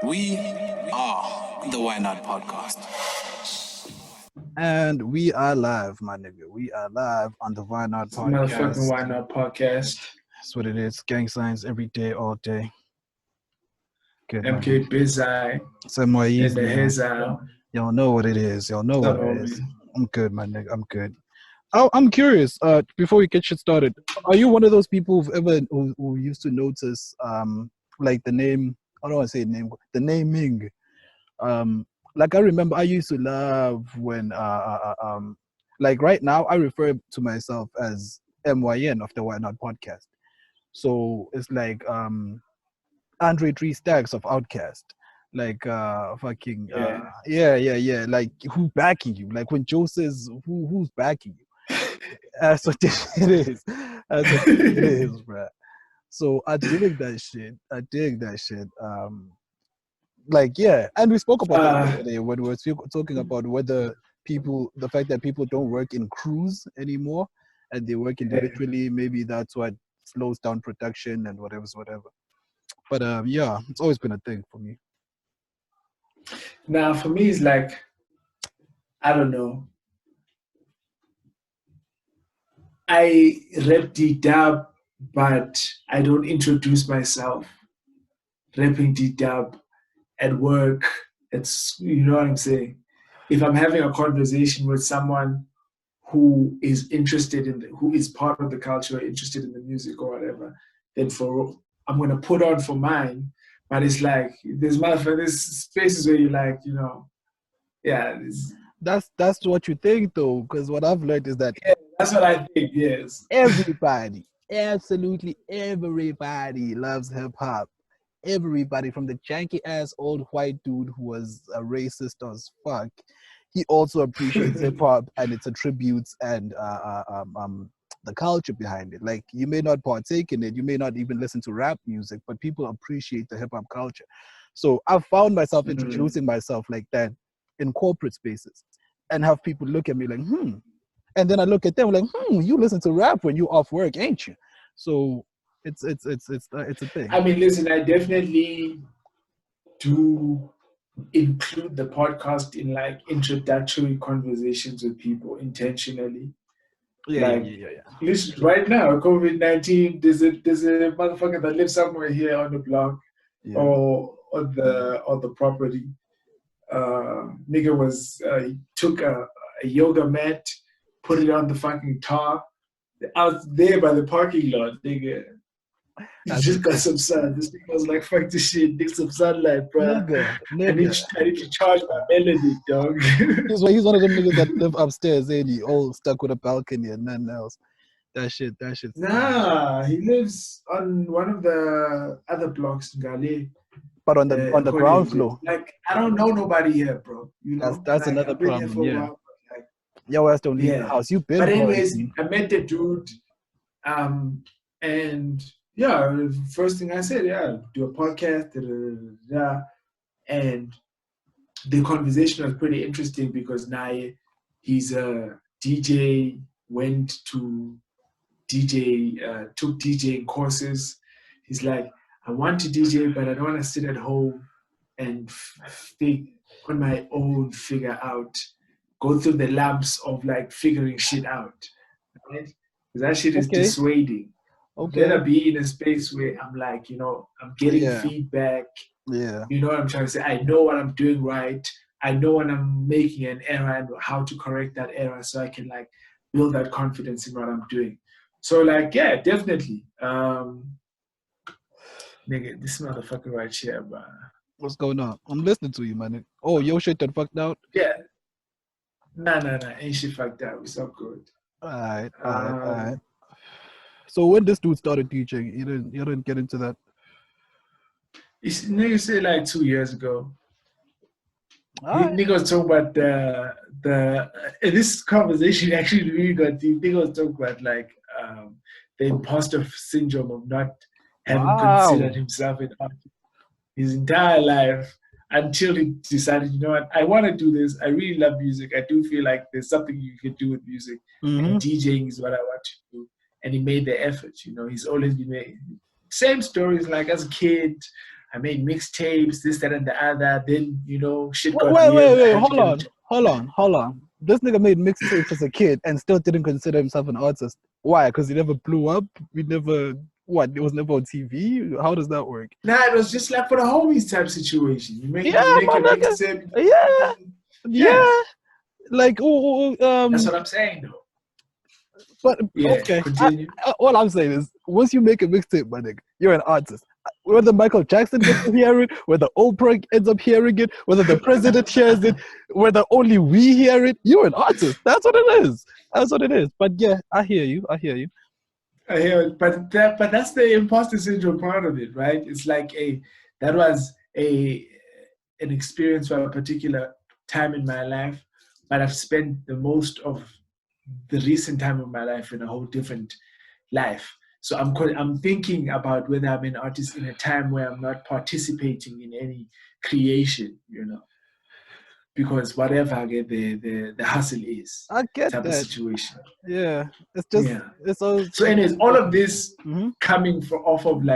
We are the Why Not Podcast. And we are live, my nigga. We are live on the Why Not Podcast. Motherfucking Why Not Podcast. That's what it is. Gang signs every day, all day. Good, M.K.Ei Bizai. It's M.Y.N. And the Hezal. Y'all know what it is. Y'all know what it is. I'm good, my nigga. I'm good. I'm curious, before we get shit started, are you one of those people who used to notice like the name, I don't want to say name, the naming. Like I remember I used to love when like right now I refer to myself as M.Y.N of the Why Not Podcast. So it's like Andre 3 Stacks of Outcast. Like fucking yeah. Like who backing you? Like when Joe says who's backing you? That's what this shit is. That's what it is, bro. So I dig that shit. Like yeah, and we spoke about that yesterday when we were talking about whether the fact that people don't work in crews anymore and they work individually, maybe that's what slows down production and whatever. But yeah, it's always been a thing for me. Now for me it's like, I don't know. I rap D-Dub, but I don't introduce myself rapping D-Dub at work. It's, you know what I'm saying? If I'm having a conversation with someone who is interested who is part of the culture, interested in the music or whatever, then I'm gonna put on for mine. But it's like there's spaces where you like, you know, yeah. That's what you think though, because what I've learned is that that's what I think. Yes, everybody, absolutely everybody loves hip hop. Everybody, from the janky ass old white dude who was a racist as fuck, he also appreciates hip hop and its attributes and the culture behind it. Like you may not partake in it, you may not even listen to rap music, but people appreciate the hip hop culture. So I've found myself introducing myself like that in corporate spaces and have people look at me like, and then I look at them like, you listen to rap when you off work, ain't you? So it's a thing. I mean, listen, I definitely do include the podcast in like introductory conversations with people intentionally. Yeah. Listen, right now, COVID-19, there's a motherfucker that lives somewhere here on the block or the property. Nigga he took a yoga mat, put it on the fucking tar out there by the parking lot, nigga. He just got some sun. This nigga was like, fuck this shit, need some sunlight, bro. Nigga. I need to charge my melody, dog. He's one of them niggas that live upstairs, ain't he? All stuck with a balcony and nothing else. That shit. Nah, he lives on one of the other blocks in Gale. But on the ground floor. Like, I don't know nobody here, bro. You know? That's like, another problem, yeah. Your ass don't leave the house. You've been. But anyways, I met the dude, and yeah, first thing I said, do a podcast, and the conversation was pretty interesting because now he's a DJ, took DJing courses. He's like, I want to DJ, but I don't want to sit at home and on my own go through the labs of like figuring shit out, right? Because that shit is dissuading. Okay. Better be in a space where I'm like, you know, I'm getting feedback. Yeah. You know what I'm trying to say? I know what I'm doing right. I know when I'm making an error and how to correct that error so I can like build that confidence in what I'm doing. So like, yeah, definitely. Nigga, this motherfucker right here, bro. What's going on? I'm listening to you, man. Oh, your shit that fucked out? Yeah. Nah. Ain't shit fucked out. It's all good. All right. So when this dude started teaching, you didn't get into that? Nigga said like 2 years ago. Nigga was talking about this conversation actually really got deep. Nigga was talking about like the imposter syndrome of not having considered himself in art his entire life until he decided, you know what, I want to do this. I really love music. I do feel like there's something you can do with music. And DJing is what I want to do. And he made the effort, you know. He's always been made. Same stories, like as a kid, I made mixtapes, this, that, and the other. Then, shit got Wait, weird. I had to hold get on, hold on. This nigga made mixtapes as a kid and still didn't consider himself an artist. Why? Because he never blew up? It was never on TV? How does that work? Nah, it was just like for the homies type situation. You make Yeah, a mixtape. Yeah. Like, That's what I'm saying, though. But yeah, okay, continue. All I'm saying is, once you make a mixtape, my nigga, you're an artist. Whether Michael Jackson gets to hear it, whether Oprah ends up hearing it, whether the president hears it, whether only we hear it, you're an artist. That's what it is. That's what it is. But yeah, I hear you. I hear it. But that's the imposter syndrome part of it, right? It's like that was an experience for a particular time in my life, but I've spent the most of the recent time of my life in a whole different life. So I'm thinking about whether I'm an artist in a time where I'm not participating in any creation, because whatever the hustle is, I get type that. of situation. Yeah, it's just it's all. So, anyways, all of this mm-hmm. coming off of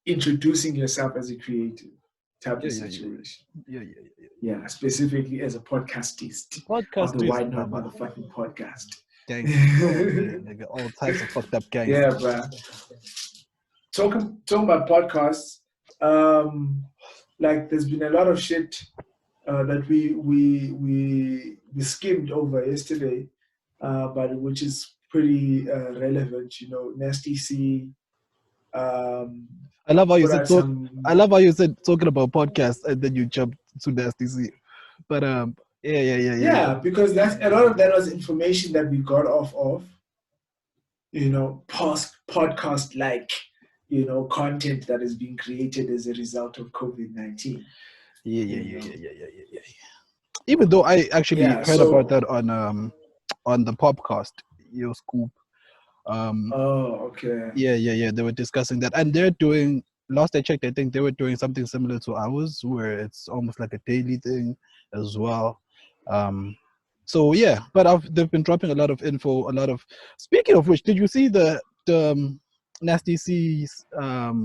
introducing yourself as a creative type of situation. Yeah, specifically as a podcastist of the Why Not Motherfucking Podcast. Gang, nigga, all types of fucked up gangs. Yeah, bro. Talking about podcasts, like there's been a lot of shit that we skimmed over yesterday, but which is pretty relevant. Nasty C. I love how you said I love how you said talking about podcasts and then you jumped to Nasty C. But yeah, because a lot of that was information that we got off of, podcast like, content that is being created as a result of COVID-19. Yeah. Even though I actually heard about that on the podcast, Yo Scoop. Okay. Yeah. They were discussing that, and they're doing. Last I checked, I think they were doing something similar to ours, where it's almost like a daily thing as well. So yeah, but they've been dropping a lot of info. Speaking of which, did you see the Nasty C's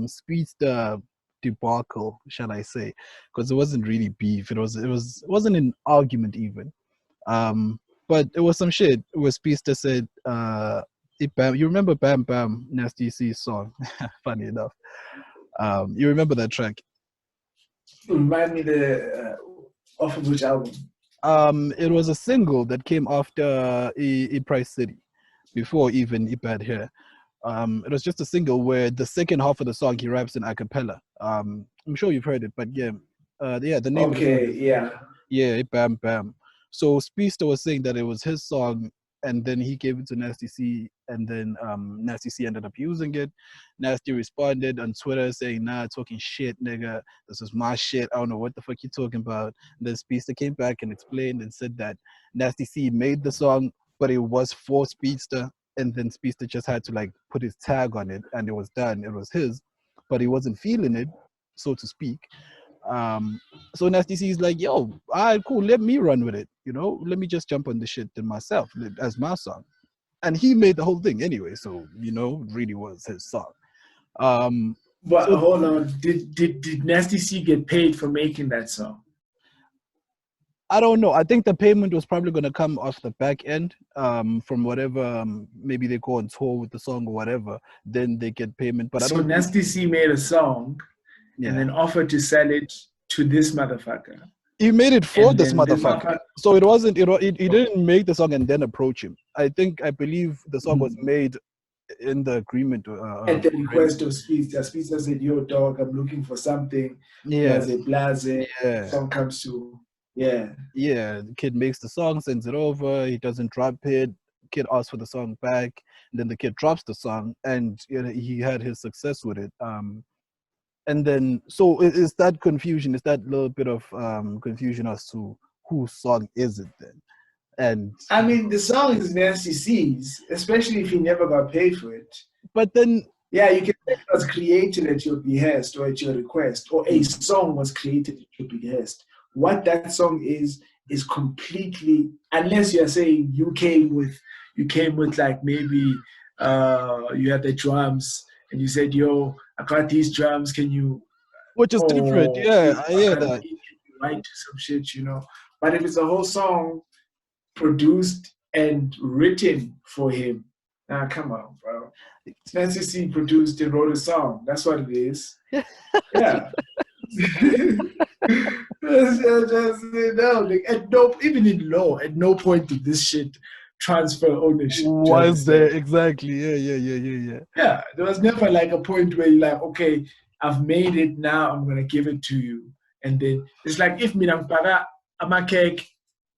Speedster debacle, shall I say? Because it wasn't really beef. It wasn't an argument even. But it was some shit where Speedster said, "Bam." You remember Bam Bam, Nasty C's song? Funny enough. You remember that track? Remind me off of which album? It was a single that came after Price City, before even Ibad here. It was just a single where the second half of the song he raps in a cappella. I'm sure you've heard it, but the name. Okay, yeah, Bam Bam. So Speedster was saying that it was his song, and then he gave it to Nasty C, and then Nasty C ended up using it. Nasty responded on Twitter saying, "Nah, talking shit, nigga. This is my shit. I don't know what the fuck you talking about." And then Speedster came back and explained and said that Nasty C made the song, but it was for Speedster, and then Speedster just had to put his tag on it, and it was done. It was his, but he wasn't feeling it, so to speak. So Nasty C is like, "Yo, all right, cool, let me run with it, let me just jump on the shit then myself as my song." And he made the whole thing anyway, so it really was his song. But hold on, did Nasty C get paid for making that song? I don't know. I think the payment was probably going to come off the back end, from whatever, maybe they go on tour with the song or whatever, then they get payment. But so Nasty C made a song and then offered to sell it to this motherfucker. He made it for this motherfucker. So it wasn't, he didn't make the song and then approach him. I believe the song was made in the agreement. At the request of Speedster. Speedster said, "Yo, dog, I'm looking for something." Yeah. Blase. Song comes to, Yeah, the kid makes the song, sends it over, he doesn't drop it, kid asks for the song back, and then the kid drops the song, and he had his success with it. And then, so is that confusion, is that little bit of confusion as to whose song is it then? And I mean, the song is Nasty C's, especially if he never got paid for it. But then, yeah, you can say it was created at your behest or at your request, or a song was created at your behest. What that song is completely, unless you're saying you came with like maybe you had the drums and you said, "Yo, I got these drums, can you which is different. or Yeah, if I hear Cardi that. B can write to some shit, you know. But if it's a whole song produced and written for him, nah, come on, bro. Nancy C produced and wrote a song. That's what it is. Yeah. No, like, even in law, at no point did this shit transfer ownership. Was there exactly? Yeah. Yeah, there was never like a point where you're like, okay, I've made it now, I'm gonna give it to you. And then it's like if mina ngibhaka ama-cake,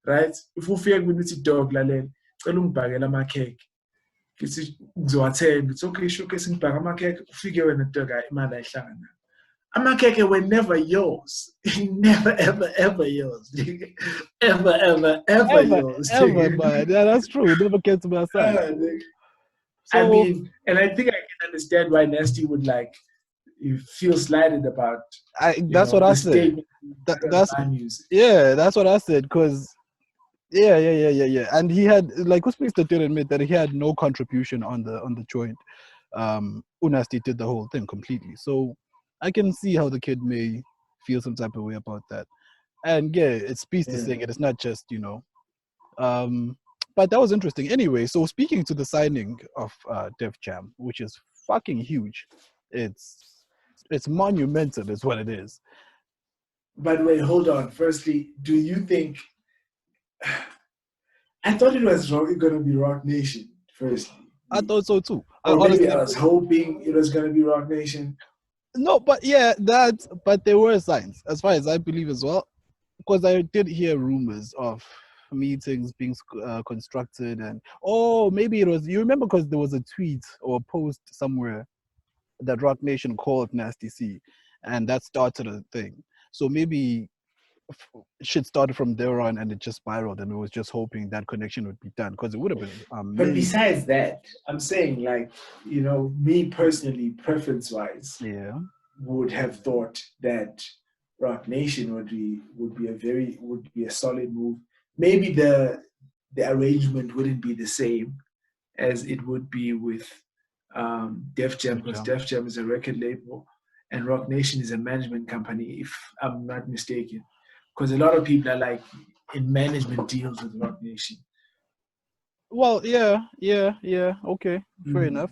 right? If ufike kimi uthi dog lalela, cela ungibhakele ama-cake. Ngithi ngizowathenga, it's okay, showcase ngibhaka ama-cake, ufike wena dog imali ayihlangana. Ama-cake were never yours. Never, ever yours. Ever yours. Ever, man. Yeah, that's true. It never came to my side. I mean, and I think I can understand why Nasty would like you feel slighted about. That's what I said. That's what I said. Cause yeah. And he had like Uspeaks did admit that he had no contribution on the joint. Unasti did the whole thing completely. So I can see how the kid may feel some type of way about that. And yeah, it's Speaks to sing it. It's not just, you know. But that was interesting. Anyway, so speaking to the signing of Def Jam, which is fucking huge. It's monumental, is what it is. But wait, hold on. Firstly, do you think? I thought it was going to be Rock Nation. Firstly, I thought so too. Maybe I was hoping it was going to be Rock Nation. No, but yeah, but there were signs, as far as I believe as well, because I did hear rumors of meetings being constructed, and maybe it was, you remember, because there was a tweet or a post somewhere that Rock Nation called Nasty C, and that started a thing. So maybe shit started from there on, and it just spiraled, and we was just hoping that connection would be done, because it would have been amazing. But besides that, I'm saying, like, you know, me personally, preference-wise, would have thought that Rock Nation would be a solid move. Maybe the arrangement wouldn't be the same as it would be with Def Jam, because Def Jam is a record label and Rock Nation is a management company, if I'm not mistaken. Because a lot of people are like in management deals with Rock Nation. Well, yeah. Okay, fair enough.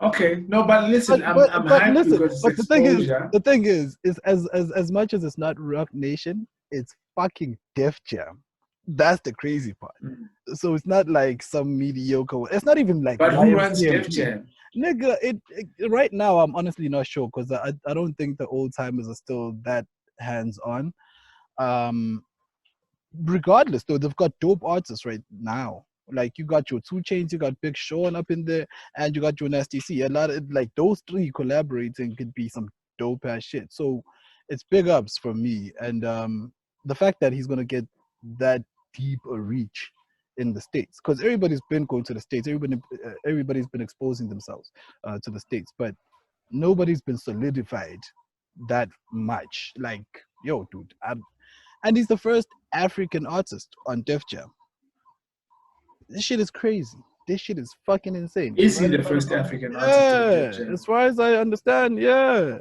Okay, no, but listen, I'm hyped because but exposure. the thing is as much as it's not Rock Nation, it's fucking Def Jam. That's the crazy part. So it's not like some mediocre. It's not even like. But who runs Def Jam? Nigga, it right now I'm honestly not sure, because I don't think the old timers are still that hands on. Regardless though, they've got dope artists right now. Like you got your 2 Chainz, you got Big Sean up in there, and you got your Nasty C. A lot of like those 3 collaborating could be some dope ass shit. So it's big ups for me, and the fact that he's gonna get that deep a reach in the States, because everybody's been going to the States, everybody's been exposing themselves to the States, but nobody's been solidified that much. Like, yo, dude, and he's the first African artist on Def Jam. This shit is crazy. This shit is fucking insane. Is he the first African artist on Def Jam? As far as I understand, yeah.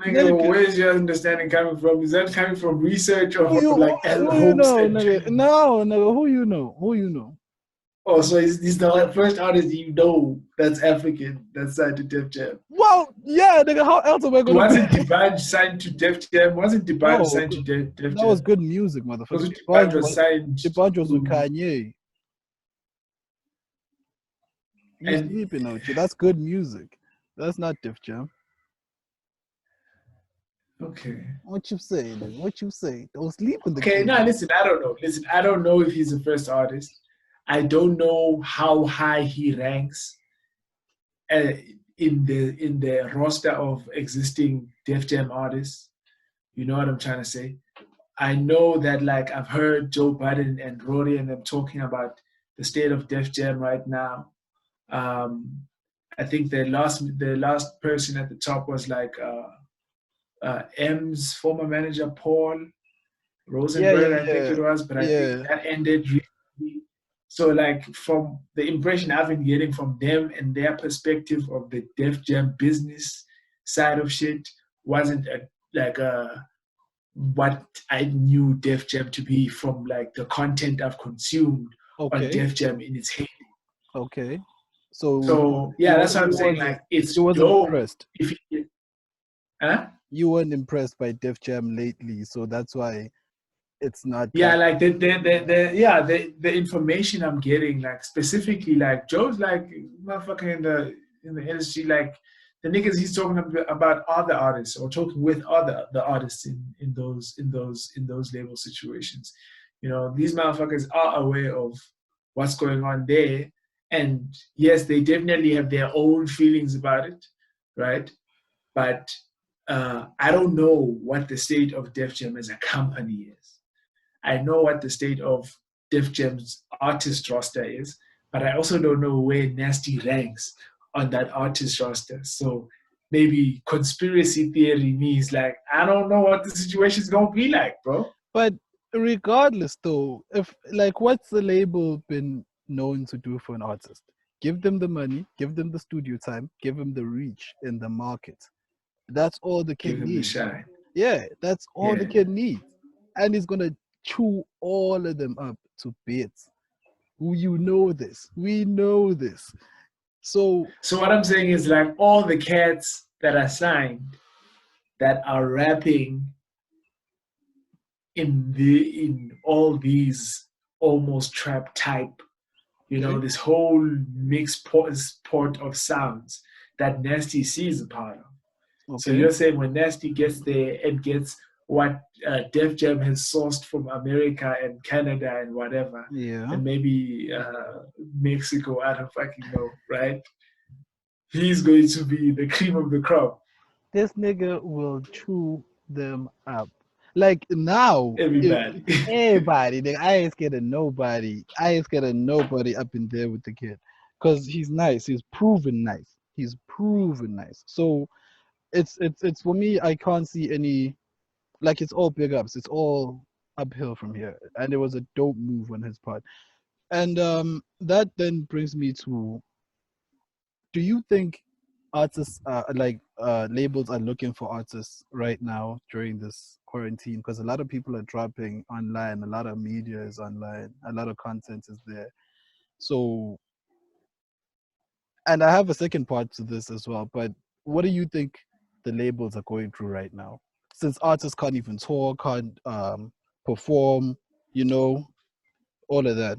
Nigga, where's your understanding coming from? Is that coming from research or like hopes and dreams? No, who you know? Oh, so he's the first artist you know that's African that's signed to Def Jam. Well, yeah, nigga, how else am I gonna? Wasn't D'banj signed to Def Jam? Wasn't D'banj signed to Def Jam? That was good music, motherfucker. D'banj was signed. D'banj was with Kanye. You sleeping, don't you? That's good music. That's not Def Jam. Okay. What you say, then? What you say? Don't sleep with the Okay, no, listen, I don't know. Listen, I don't know if he's the first artist. I don't know how high he ranks in the roster of existing Def Jam artists. You know what I'm trying to say? I know that, like, I've heard Joe Budden and Ronies and them talking about the state of Def Jam right now. I think the last person at the top was like M's former manager, Paul Rosenberg, I think it was, but I think that ended recently. So, like, from the impression I've been getting from them and their perspective of the Def Jam business side of shit, wasn't what I knew Def Jam to be from like the content I've consumed on Okay. Def Jam in its heyday. Okay. So So yeah, that's what I'm saying. Like it's you wasn't dope impressed. if you, huh? You weren't impressed by Def Jam lately, so that's why it's not. Yeah, like the information I'm getting, like specifically, like Joe's like motherfucker in the industry, like the niggas he's talking about other artists or talking with other the artists in those label situations. You know, these motherfuckers are aware of what's going on there, and yes, they definitely have their own feelings about it, right? But I don't know what the state of Def Jam as a company is. I know what the state of Def Jam's artist roster is, but I also don't know where Nasty ranks on that artist roster. So maybe conspiracy theory means like, I don't know what the situation's gonna be like, bro. But regardless, though, if like, what's the label been known to do for an artist? Give them the money, give them the studio time, give them the reach in the market. That's all the kid Give him the needs. shine. Yeah, that's all the Yeah. kid needs, and he's gonna chew all of them up to bits. You know this. We know this. So So what I'm saying is like all the cats that are signed that are rapping in all these almost trap type, you know, this whole mixed port of sounds that Nasty C is a part of. So okay, you're saying when Nasty gets there and gets what Def Jam has sourced from America and Canada and whatever, yeah, and maybe Mexico, I don't fucking know, right? He's going to be the cream of the crop. this nigga will chew them up. Like now, Everybody. everybody, nigga, I ain't scared of nobody. I ain't scared of nobody up in there with the kid, cause he's nice. He's proven nice. He's proven nice. So it's for me. I can't see any, like, it's all big ups. It's all uphill from here, and it was a dope move on his part. And that then brings me to: do you think artists like labels are looking for artists right now during this quarantine? Because a lot of people are dropping online, a lot of media is online, a lot of content is there. So, and I have a second part to this as well, but what do you think the labels are going through right now, since artists can't even tour, can't perform, you know, all of that?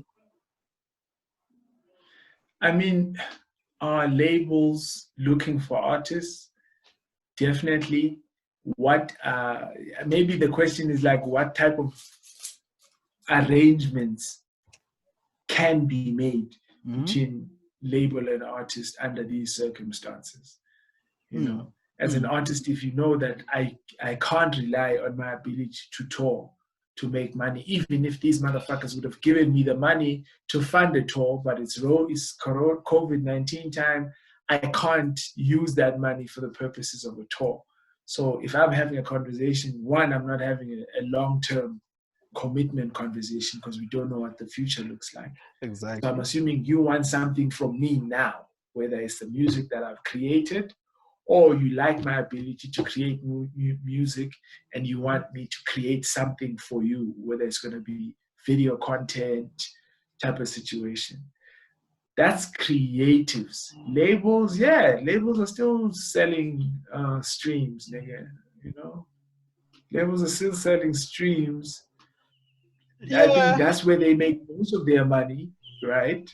I mean, are labels looking for artists? Definitely. What maybe the question is like what type of arrangements can be made between label and artist under these circumstances? You know, as an artist, if you know that I can't rely on my ability to tour to make money, even if these motherfuckers would have given me the money to fund a tour, but it's COVID-19 time, I can't use that money for the purposes of a tour. So if I'm having a conversation, one, I'm not having a long-term commitment conversation because we don't know what the future looks like. Exactly. So I'm assuming you want something from me now, whether it's the music that I've created or you like my ability to create music and you want me to create something for you, whether it's going to be video content type of situation. That's creatives. Labels, yeah, labels are still selling streams, nigga, you know? Labels are still selling streams. I think Yeah. that's where they make most of their money, right?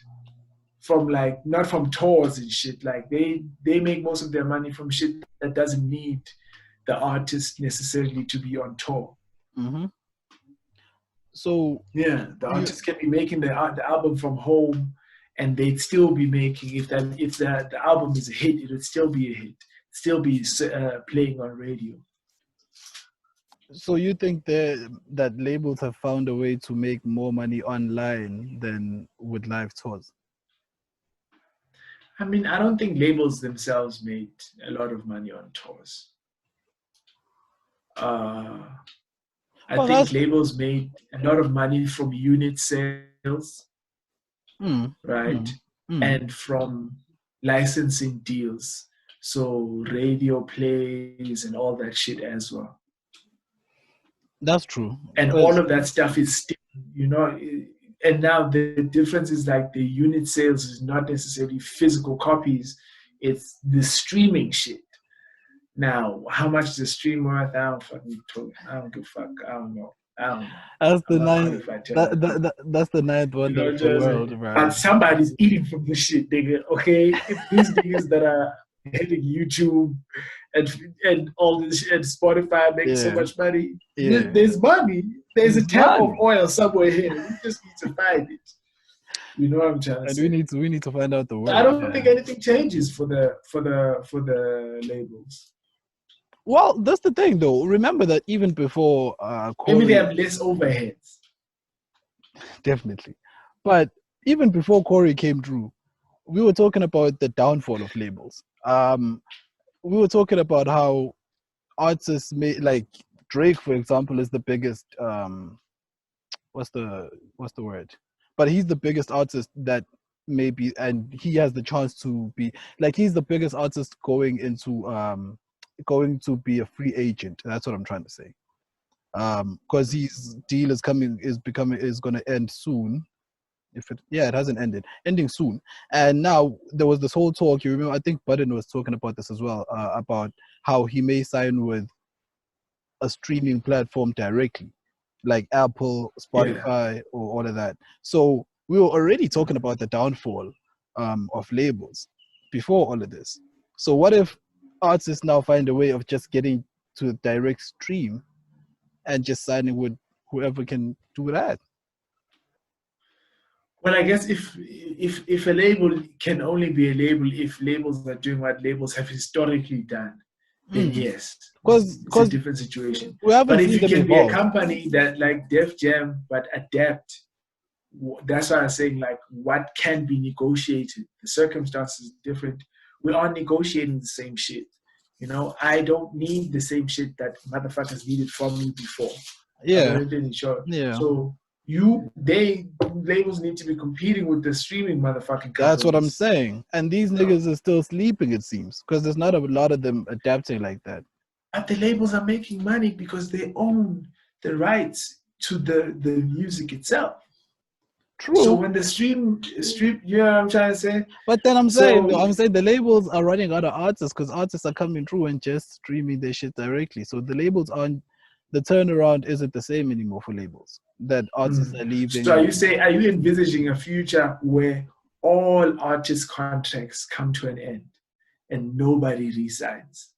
From like not from tours and shit. Like they make most of their money from shit that doesn't need the artist necessarily to be on tour. Mm-hmm. So yeah, the artist can be making the album from home, and they'd still be making if the album is a hit, it would still be a hit, still be playing on radio. So you think that labels have found a way to make more money online than with live tours? I mean, I don't think labels themselves made a lot of money on tours. I think labels made a lot of money from unit sales, right? And from licensing deals So radio plays and all that shit as well. That's true. And all of that stuff is still, and now the difference is like the unit sales is not necessarily physical copies, it's the streaming shit. Now, how much is the stream worth? I don't fucking talk. I don't give a fuck. I don't know. That's the I'm not ninth. qualified to That's the ninth wonder of the world, but bro. somebody's eating from this shit, nigga. Okay, if these niggas that are hitting YouTube and all this shit, and Spotify make so much money, there's money. There's a tap of oil somewhere here. We just need to find it. You know what I'm trying to say? And we need to find out the word. I don't think anything changes for the labels. Well, that's the thing, though. Remember that even before Corey, maybe they have less overheads. Definitely, but even before Corey came through, we were talking about the downfall of labels. We were talking about how artists like Drake, for example, is the biggest. What's the word? But he's the biggest artist that maybe, and he has the chance to be like he's the biggest artist going to be a free agent. That's what I'm trying to say. Because his deal is going to end soon. It hasn't ended, ending soon. And now there was this whole talk. You remember? I think Budden was talking about this as well, about how he may sign with a streaming platform directly, like Apple, Spotify, or all of that. So we were already talking about the downfall of labels before all of this. So what if artists now find a way of just getting to a direct stream and just signing with whoever can do that? Well, I guess if a label can only be a label if labels are doing what labels have historically done, then yes, it's a different situation. But if you can be a company that like Def Jam but adapt, that's why I'm saying like what can be negotiated. The circumstances are different. We are negotiating the same shit. I don't need the same shit that motherfuckers needed from me before. Yeah. So labels need to be competing with the streaming motherfucking companies. That's what I'm saying. And these niggas are still sleeping, it seems, because there's not a lot of them adapting like that. But the labels are making money because they own the rights to the music itself. True. So when the stream, you know what I'm trying to say? But then I'm saying the labels are running out of artists because artists are coming through and just streaming their shit directly. So the labels aren't, the turnaround isn't the same anymore for labels. That artists are leaving. So are you envisaging a future where all artist contracts come to an end and nobody resigns?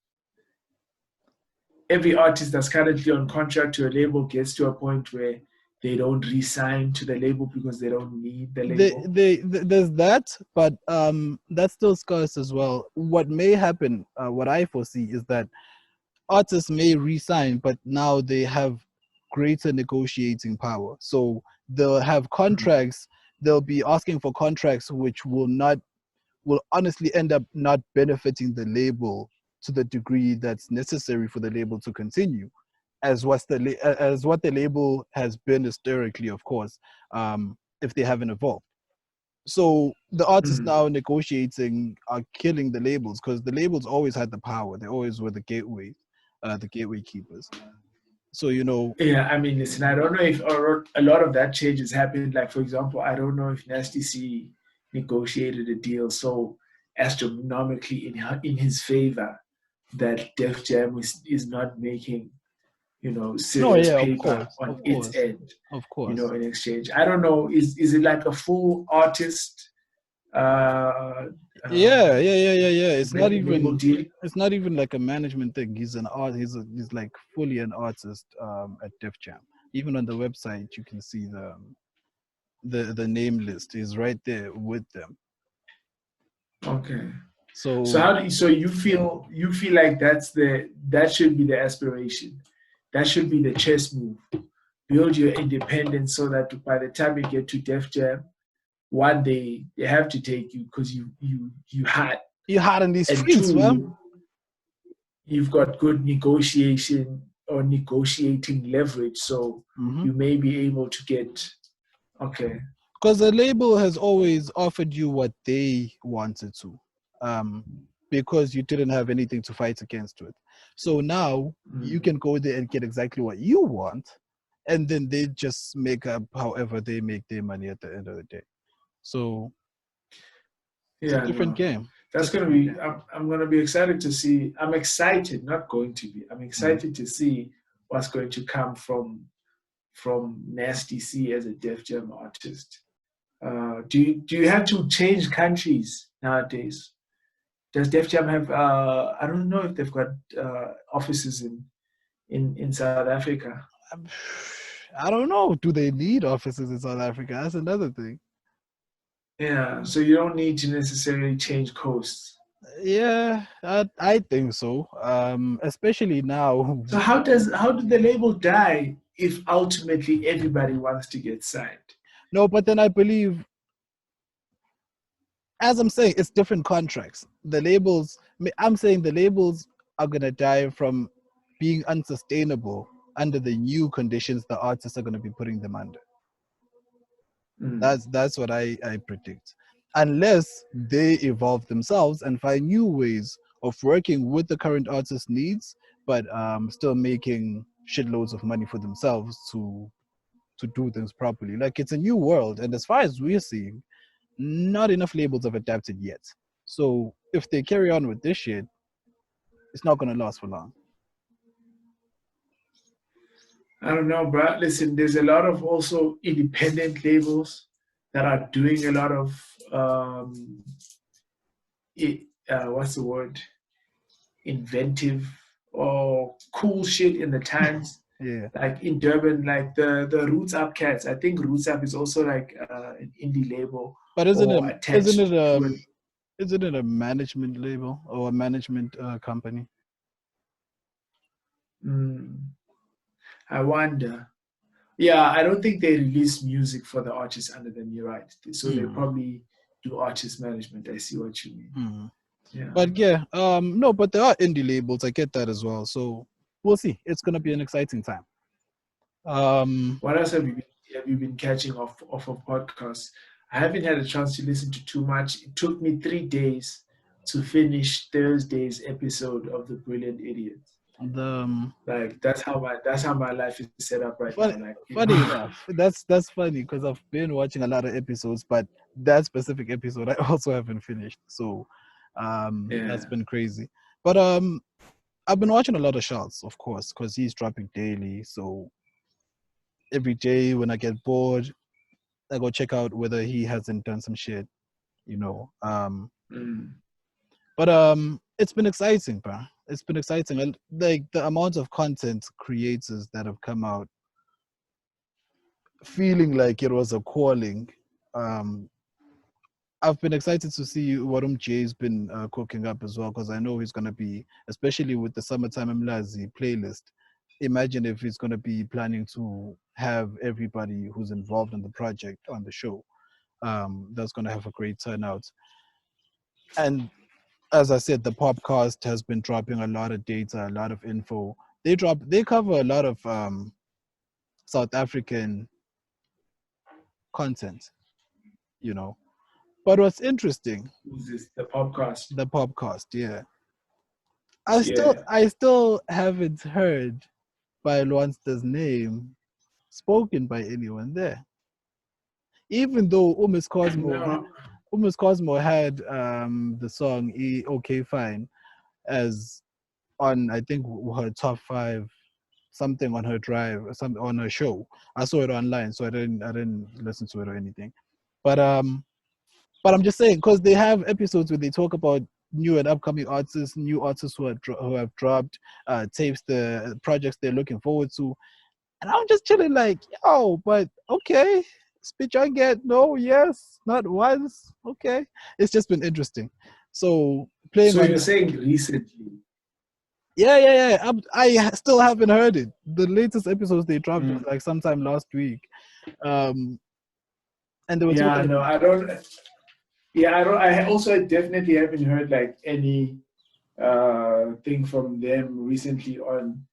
Every artist that's currently on contract to a label gets to a point where they don't re-sign to the label because they don't need the label. There's that, but that's still scarce as well. What may happen, what I foresee, is that artists may re-sign, but now they have greater negotiating power. So they'll have contracts. They'll be asking for contracts which will honestly end up not benefiting the label to the degree that's necessary for the label to continue, as what the label has been historically, of course, if they haven't evolved. So the artists now negotiating are killing the labels because the labels always had the power. They always were the gateway keepers. So, Yeah, I mean, listen, I don't know if a lot of that change has happened. Like, for example, I don't know if Nasty C negotiated a deal so astronomically in his favor that Def Jam is not making, serious paper on its end, of course, in exchange. I don't know. Is it like a full artist? Yeah. It's not even like a management thing. He's an art. He's like fully an artist at Def Jam. Even on the website, you can see the name list is right there with them. Okay. So you feel like that should be the aspiration. That should be the chess move. Build your independence so that by the time you get to Def Jam, one day they have to take you because you hot. You're hot in these streets, man. You've got good negotiation or negotiating leverage, so you may be able to get because the label has always offered you what they wanted to. because you didn't have anything to fight against with. So now you can go there and get exactly what you want, and then they just make up however they make their money at the end of the day. So it's a different game. That's going to be, I'm going to be excited to see. I'm excited, not going to be. I'm excited to see what's going to come from Nasty C as a Def Jam artist. Do you have to change countries nowadays? Does Def Jam have, I don't know if they've got offices in South Africa. I don't know. Do they need offices in South Africa? That's another thing. Yeah, so you don't need to necessarily change coasts. Yeah, I think so. Especially now. So how did the label die if ultimately everybody wants to get signed? No, but then I believe, as I'm saying, it's different contracts. The labels, I'm saying the labels are gonna die from being unsustainable under the new conditions the artists are gonna be putting them under. That's what I predict. Unless they evolve themselves and find new ways of working with the current artist needs, but still making shitloads of money for themselves to do things properly. Like, it's a new world, and as far as we're seeing, not enough labels have adapted yet. So if they carry on with this shit, it's not gonna last for long. I don't know, bro. Listen, there's a lot of also independent labels that are doing a lot of what's the word? Inventive or cool shit in the times. Yeah. Like in Durban, like the Roots Up Cats. I think Roots Up is also like an indie label. But isn't it a management label or a management company? I wonder. Yeah, I don't think they release music for the artists under them. You're right. So they probably do artist management. I see what you mean. Yeah. But yeah, no, but there are indie labels. I get that as well. So we'll see. It's gonna be an exciting time. What else have you been catching off of podcasts? I haven't had a chance to listen to too much. It took me 3 days to finish Thursday's episode of The Brilliant Idiots. Like that's how my life is set up right now. Like, funny enough, that's funny because I've been watching a lot of episodes, but that specific episode I also haven't finished. So that's been crazy. But I've been watching a lot of Shots, of course, because he's dropping daily. So every day when I get bored, I go check out whether he hasn't done some shit, you know. But it's been exciting, bro. It's been exciting. And like the amount of content creators that have come out feeling like it was a calling. I've been excited to see what Jay's been cooking up as well, because I know he's gonna be, especially with the Summertime Mlazi playlist. Imagine if he's gonna be planning to have everybody who's involved in the project on the show. That's gonna have a great turnout. And as I said, the podcast has been dropping a lot of data, a lot of info. They cover a lot of South African content, you know. But what's interesting? Who's this? The podcast. The podcast, yeah. I still haven't heard by Luansta's name spoken by anyone there. Even though Umis Cosmo had the song "Okay Fine" as on, I think, her top 5 something on her drive, something on her show. I saw it online, so I didn't listen to it or anything. But I'm just saying, because they have episodes where they talk about new and upcoming artists, new artists who have dropped tapes, the projects they're looking forward to, and I'm just chilling like, yo, but okay, speech I get, no, yes, not once, okay. It's just been interesting. So playing. So you're saying recently? Yeah. I still haven't heard it. The latest episodes they dropped was like sometime last week, and they were talking. No, I don't. Yeah, I don't. I also definitely haven't heard like any thing from them recently on,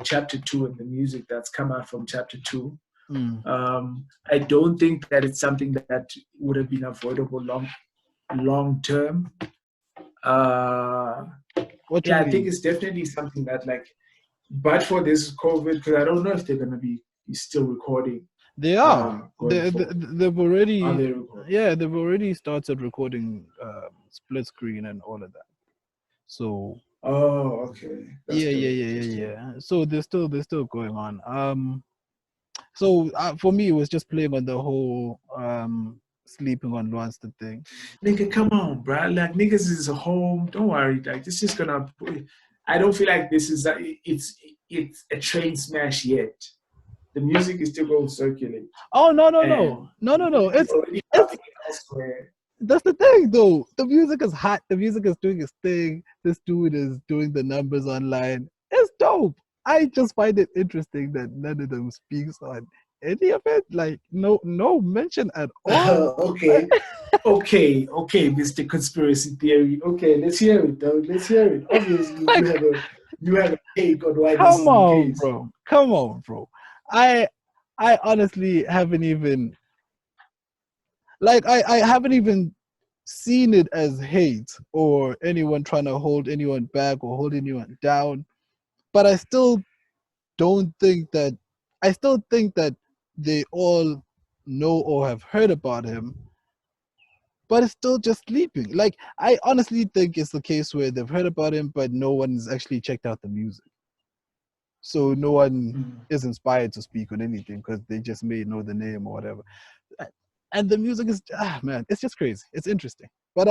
chapter 2 and the music that's come out from chapter 2. I don't think that it's something that would have been avoidable long term. What you Yeah, I think mean? it's definitely something that like, but for this COVID, because I don't know if they're gonna be still recording They are. going forward. They've Are already, they recording? yeah, they've already started recording split screen and all of that. So Oh, okay. That's yeah, yeah, dope. yeah, That's yeah, dope. yeah. So they're still going on. So for me, it was just playing on the whole sleeping on Luansta thing. Nigga, come on, bro. Like niggas is home. Don't worry. Like this is gonna. I don't feel like this is it's a train smash yet. The music is still going to circulate, Oh no, no, no, and no, no, no. music is It's already it's happening elsewhere. That's the thing, though. The music is hot. The music is doing its thing. This dude is doing the numbers online. It's dope. I just find it interesting that none of them speaks on any of it. Like no mention at all. Okay, okay, Mr. Conspiracy Theory. Okay, let's hear it, though. Let's hear it. Obviously, Like, you have a take on why this come is the on, case. bro. Come on, bro. I I honestly haven't even I haven't even seen it as hate or anyone trying to hold anyone back or hold anyone down. But I still think that they all know or have heard about him, but it's still just sleeping. Like I honestly think it's the case where they've heard about him, but no one's actually checked out the music. So no one Mm. is inspired to speak on anything because they just may know the name or whatever. And the music is man, it's just crazy. It's interesting. But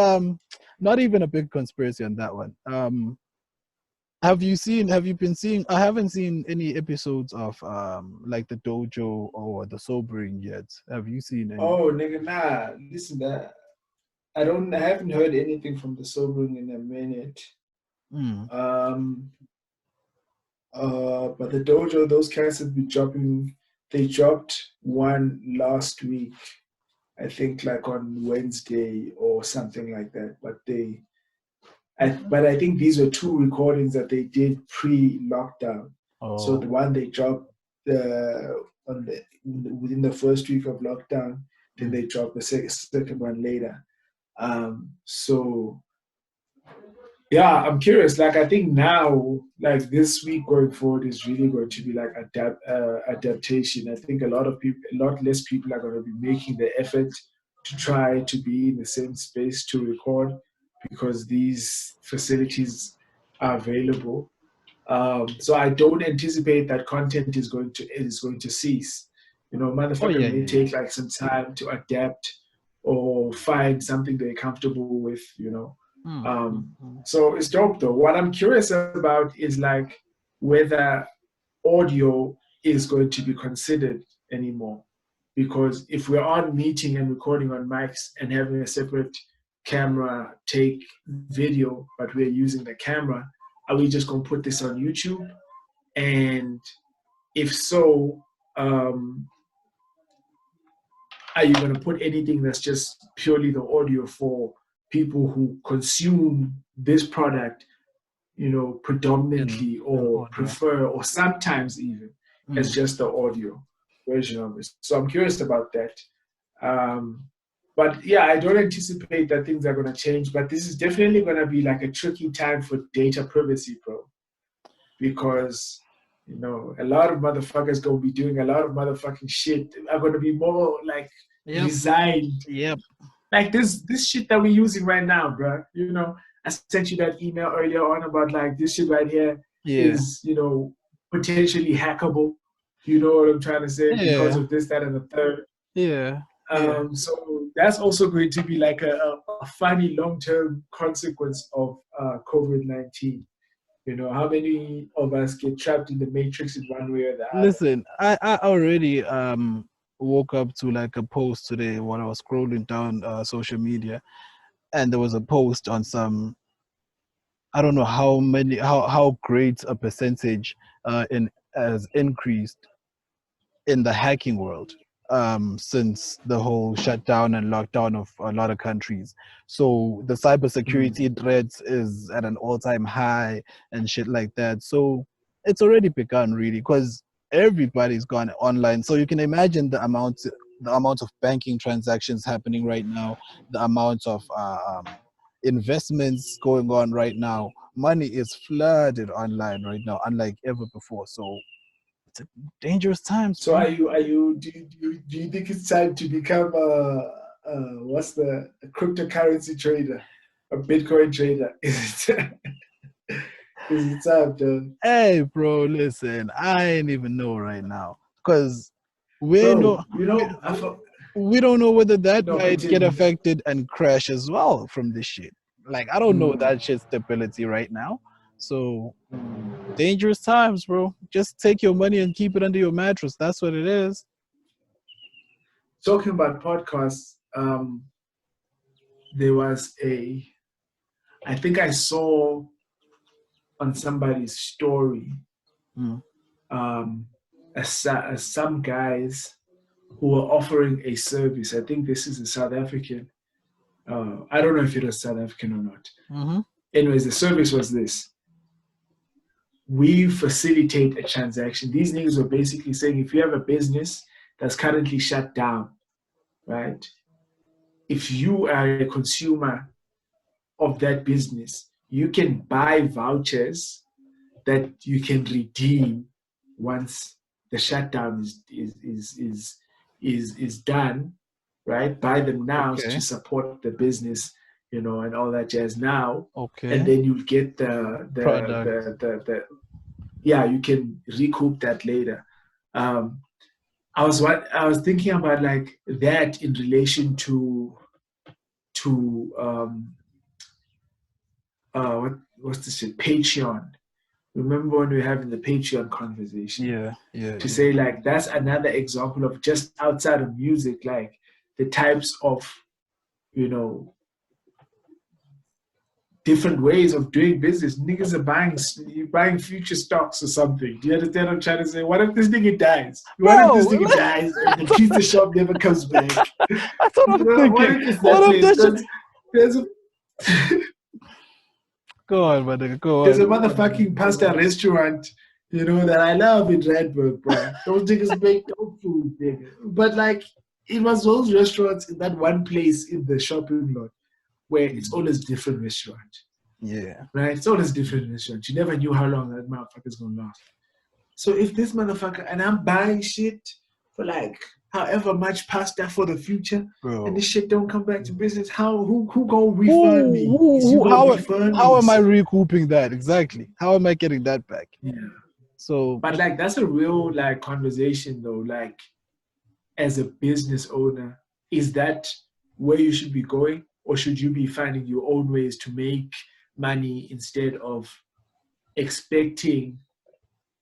not even a big conspiracy on that one. Have you been seeing I haven't seen any episodes of like the dojo or the sobering yet. Have you seen any? Oh, nigga, nah. Listen, that I haven't heard anything from the sobering in a minute. Mm. Um, but the dojo, those cats have been dropping. They dropped one last week, I think, like on Wednesday or something like that. But I think these were two recordings that they did pre-lockdown. So the Oh. one they dropped within the first week of lockdown, then Mm. they dropped the second one later. So yeah, I'm curious. Like, I think now, like this week going forward, is really going to be like adaptation. I think a lot less people are going to be making the effort to try to be in the same space to record because these facilities are available. So I don't anticipate that content is going to cease. You know, Oh yeah, motherfuckers may yeah, yeah. take like some time to adapt or find something they're comfortable with. You know, Mm, mm, mm. so it's dope though. What I'm curious about is like whether audio is going to be considered anymore. Because if we're on meeting and recording on mics and having a separate camera take video, but we're using the camera, are we just going to put this on YouTube? And if so, are you going to put anything that's just purely the audio for people who consume this product, you know, predominantly In or audio. prefer, or sometimes even as Mm. just the audio version of it? So I'm curious about that. Um, but yeah, I don't anticipate that things are going to change. But this is definitely going to be like a tricky time for data privacy, bro, because you know a lot of motherfuckers going to be doing a lot of motherfucking shit. Are going to be more like Yep. resigned, Yep. like this shit that we're using right now, bro. You know, I sent you that email earlier on about like this shit right here Yeah. is, you know, potentially hackable. You know what I'm trying to say? Because Yeah. of this, that, and the third. Yeah. Yeah. So that's also going to be like a funny long-term consequence of COVID-19. You know, how many of us get trapped in the matrix in one way or the other? Listen, I already woke up to like a post today when I was scrolling down social media, and there was a post on some, I don't know how great a percentage in has increased in the hacking world since the whole shutdown and lockdown of a lot of countries. So the Mm. cybersecurity threats is at an all-time high and shit like that. So it's already begun really because everybody's gone online. So you can imagine the amount of banking transactions happening right now, the amount of investments going on right now. Money is flooded online right now, unlike ever before. So it's a dangerous times, So bro. do you think it's time to become a cryptocurrency trader, a Bitcoin trader? Is it time, though? Hey, bro, listen, I ain't even know right now because we know Bro, you know, I thought, we don't know whether that no, might get continue. affected and crash as well from this shit. Like I don't know that shit stability right now. So dangerous times, bro. Just take your money and keep it under your mattress. That's what it is. Talking about podcasts, there was I think I saw on somebody's story, Mm. some guys who were offering a service. I think this is a South African. I don't know if it was South African or not. Mm-hmm. Anyways, the service was this. We facilitate a transaction. These niggas were basically saying if you have a business that's currently shut down, right? If you are a consumer of that business, you can buy vouchers that you can redeem once the shutdown is done, right? Buy them now Okay. to support the business, and all that jazz now. Okay. And then you'll get Product. you can recoup that later. I was thinking about like that in relation to what's this shit? Patreon. Remember when we were having the Patreon conversation? Yeah. To say like that's another example of just outside of music, like the types of different ways of doing business. Niggas are buying future stocks or something. Do you understand what I'm trying to say? What if this nigga dies? What if this Bro, nigga dies and the pizza shop never comes back? that's what I'm What thinking. if it's What that if place? that shit? Because there's a Go on, my nigga. Go there's a on. motherfucking pasta restaurant, that I love in Redburg, bro. Those niggas make dope food, nigga. But like, it was those restaurants in that one place in the shopping lot where it's always different restaurant, Yeah. right? It's always different restaurant. You never knew how long that motherfucker's gonna last. So if this motherfucker, and I'm buying shit for like however much pasta for the future, Bro. and this shit don't come back to business, who gonna refund me? Is you gonna How refund how me? am I recouping that exactly? How am I getting that back? Yeah. So, But like that's a real like conversation though. Like as a business owner, is that where you should be going, or should you be finding your own ways to make money instead of expecting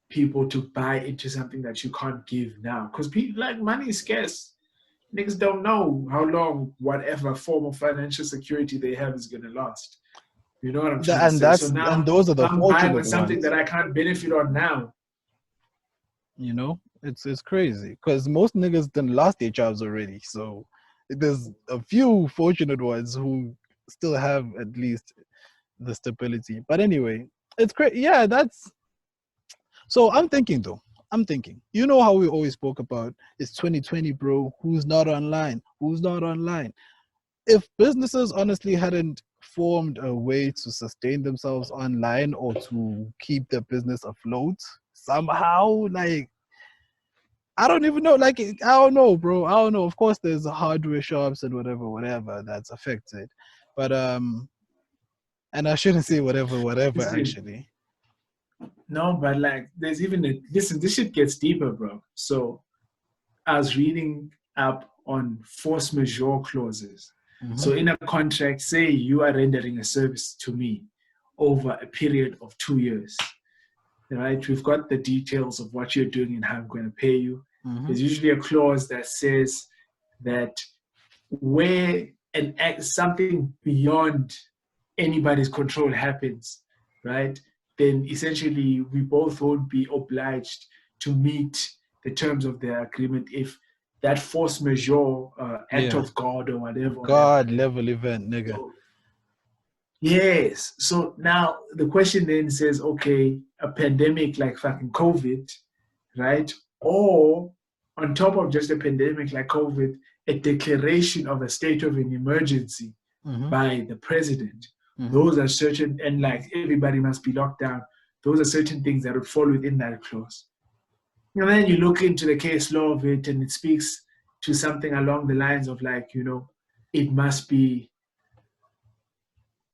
people to buy into something that you can't give now? Because people like money is scarce. Niggas don't know how long whatever form of financial security they have is gonna last. You know what I'm trying to say? So and now those are the I'm buying fortunate on something ones. that I can't benefit on now. It's crazy because most niggas done lost their jobs already. So there's a few fortunate ones who still have at least the stability. But anyway, it's great. Yeah, that's so. I'm thinking though. You know how we always spoke about it's 2020, bro. Who's not online? Who's not online? If businesses honestly hadn't formed a way to sustain themselves online or to keep their business afloat somehow, like I don't even know. Like I don't know, bro. I don't know. Of course, there's hardware shops and whatever that's affected, but and I shouldn't say whatever actually. No, but like there's even listen, this shit gets deeper, bro. So I was reading up on force majeure clauses. Mm-hmm. So in a contract, say you are rendering a service to me over a period of 2 years. Right? We've got the details of what you're doing and how I'm going to pay you. Mm-hmm. There's usually a clause that says that where something beyond anybody's control happens, right? Then essentially we both won't be obliged to meet the terms of the agreement if that force majeure act of God or whatever. God level event, nigga. So, yes. So now the question then says, okay, a pandemic like fucking COVID, right? Or on top of just a pandemic like COVID, a declaration of a state of an emergency, by the president. Mm-hmm. Those are certain, and like everybody must be locked down. Those are certain things that would fall within that clause. And then you look into the case law of it, and it speaks to something along the lines of like, it must be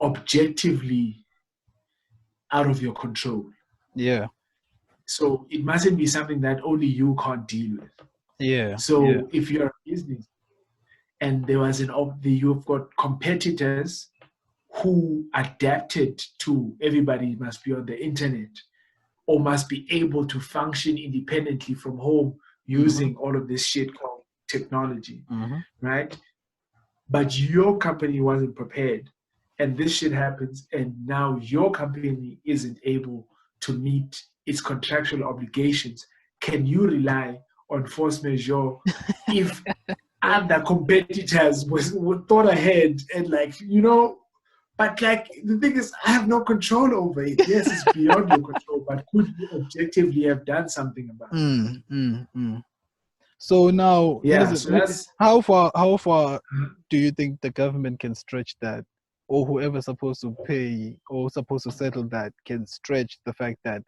objectively out of your control. Yeah. So it mustn't be something that only you can't deal with. Yeah. So if you're a business and you've got competitors who adapted to everybody must be on the internet or must be able to function independently from home using all of this shit called technology, right? But your company wasn't prepared, and this shit happens, and now your company isn't able to meet its contractual obligations. Can you rely on force majeure if other competitors were thought ahead and but like the thing is, I have no control over it. Yes, it's beyond your control, but could you objectively have done something about it? So now, that's how far do you think the government can stretch that, or whoever's supposed to pay or supposed to settle that can stretch the fact that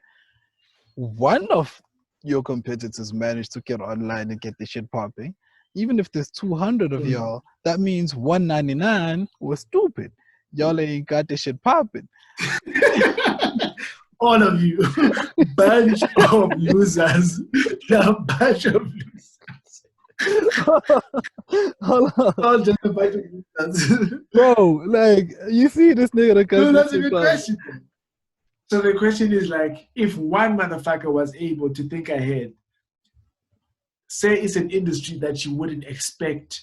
one of your competitors managed to get online and get the shit popping? Even if there's 200 of y'all, that means 199 was stupid. Y'all ain't got the shit popping. All of you, bunch of losers. The bunch of losers. Hold on. All just a bunch of losers. Bro, like, you see this nigga that No, that's a good question. So the question is like, if one motherfucker was able to think ahead, say it's an industry that you wouldn't expect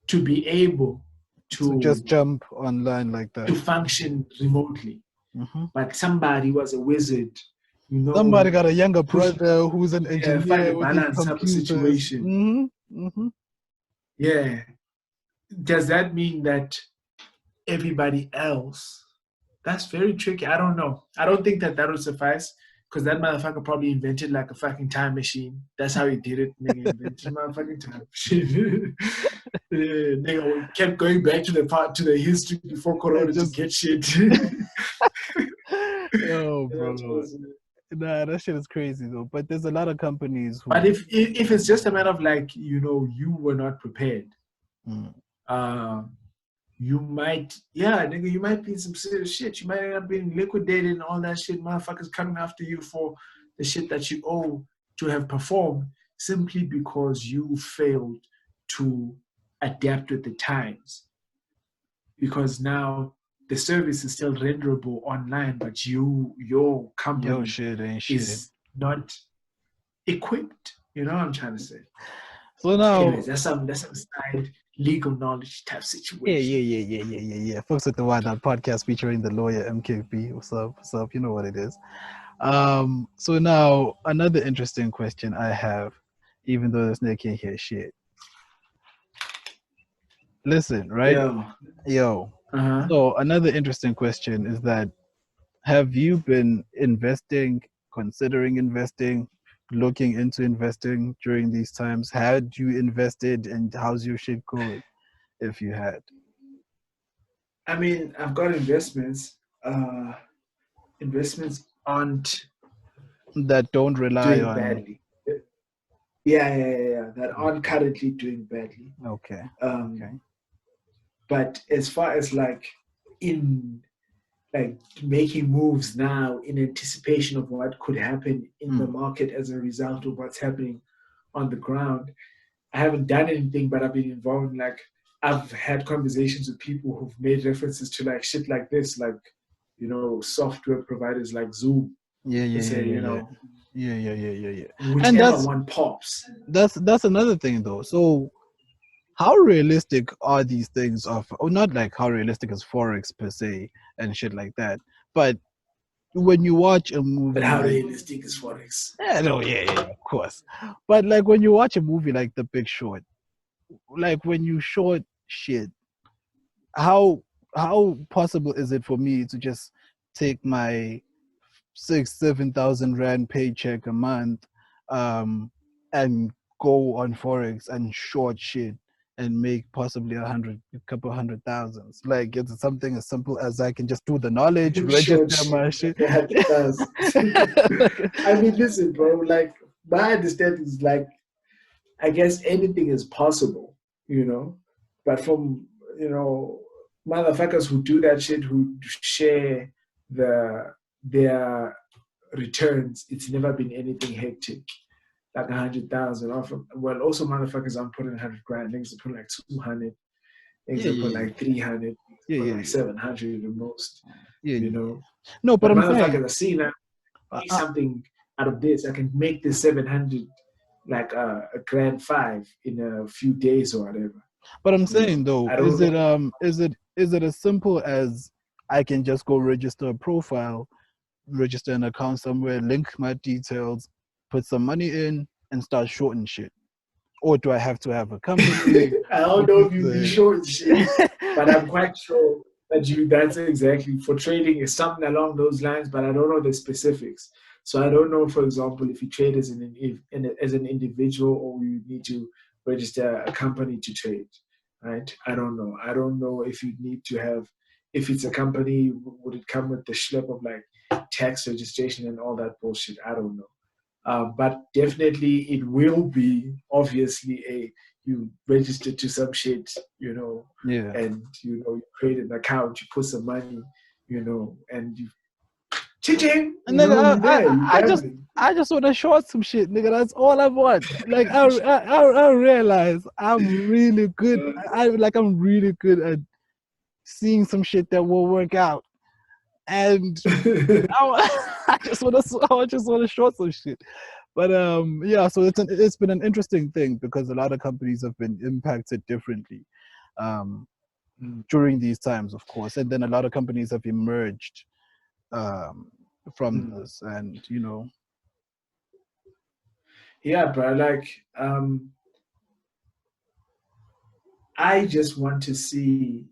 to be able to just jump online like that, to function remotely. But somebody was a wizard, somebody got a younger brother who's an engineer find a with balance type of situation. Yeah. Does that mean that everybody else? That's very tricky. I don't know. I don't think that would suffice, because that motherfucker probably invented like a fucking time machine. That's how he did it. Nigga invented a motherfucking time machine. Nigga kept going back to the history before Corona to get shit. Yo, bro. Nah, that shit is crazy though. But there's a lot of companies who... But if it's just a matter of like, you were not prepared, you might, nigga, you might be in some serious shit. You might end up being liquidated and all that shit. Motherfuckers coming after you for the shit that you owe to have performed simply because you failed to adapt with the times. Because now the service is still renderable online, but your company is not equipped. You know what I'm trying to say? So now, anyways, that's some side legal knowledge type situation. Yeah. Folks with the Y.N podcast featuring the lawyer M.Khei-B. What's up? You know what it is. So now another interesting question I have, even though this nigga can't hear shit. Listen, right? Yo. So another interesting question is that, have you been considering investing, looking into investing during these times? Had you invested, and how's your shit going if you had? I mean, I've got investments. Investments aren't that don't rely doing on badly. Yeah. That aren't currently doing badly. Okay. But as far as like making moves now in anticipation of what could happen in the market as a result of what's happening on the ground, I haven't done anything, but I've been involved in I've had conversations with people who've made references to like shit like this, like, software providers like Zoom. Yeah. Whichever and one pops. That's another thing though. So how realistic are these things not like how realistic is Forex per se and shit like that, but when you watch a movie... But how realistic is Forex? Yeah, of course. But like when you watch a movie like The Big Short, like when you short shit, how possible is it for me to just take my 6,000-7,000 rand paycheck a month and go on Forex and short shit and make possibly a couple hundred thousands. Like it's something as simple as I can just do the knowledge, Short register shit, my shit. like 100,000. I mean, listen, bro. Like my understanding is like, I guess anything is possible, you know. But from motherfuckers who do that shit, who share their returns, it's never been anything hectic. Like 100,000 off. Well, also motherfuckers aren't putting 100 grand. Niggas are putting like 200. Niggas Yeah, are putting yeah, like 300. yeah, Put yeah, like yeah, 700 the most. yeah, You yeah, yeah. know. No, but But I'm saying, motherfuckers are seeing that make uh, something out of this. I can make this 700 like a grand five in a few days or whatever. but I'm You know, saying though, I don't know. is it as simple as I can just go register a profile, register an account somewhere, link my details, put some money in, and start shorting shit? Or do I have to have a company? I don't What know is if you be the short shit, but I'm quite sure that that's exactly for trading is something along those lines, but I don't know the specifics. So I don't know, for example, if you trade as as an individual or you need to register a company to trade, right? I don't know. I don't know if you need to have, if it's a company, would it come with the schlep of like tax registration and all that bullshit? I don't know. But definitely it will be obviously you register to some shit, yeah? and you create an account, you put some money, and you ching, And nigga, you there, you gambling. I just want to short some shit, nigga. That's all I want. Like I realize I'm really good. I'm really good at seeing some shit that will work out, and I just want to short some shit. But yeah. So it's been an interesting thing because a lot of companies have been impacted differently during these times, of course, and then a lot of companies have emerged um, from this, and Yeah, but like I just want to see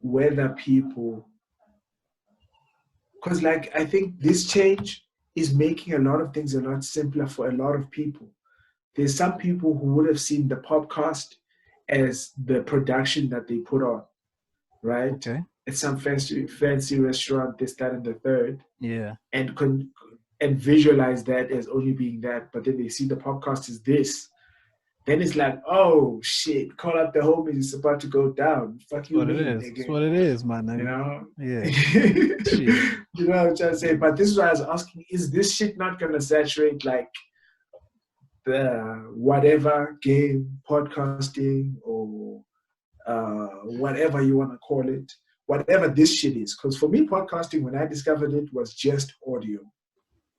whether people, because like I think this change is making a lot of things a lot simpler for a lot of people. There's some people who would have seen the podcast as the production that they put on, right? okay, At some fancy restaurant, this, that, and the third, yeah, and visualize that as only being that. But then they see the podcast as this. Then it's like, oh shit, call up the homies, it's about to go down. Fuck that's you, what it mean, is. That's nigga. what it is, my You nigga. know? Yeah, shit. You know what I'm trying to say? But this is why I was asking, is this shit not gonna saturate like the whatever game, podcasting, or whatever you want to call it, whatever this shit is? Because for me, podcasting, when I discovered it, was just audio.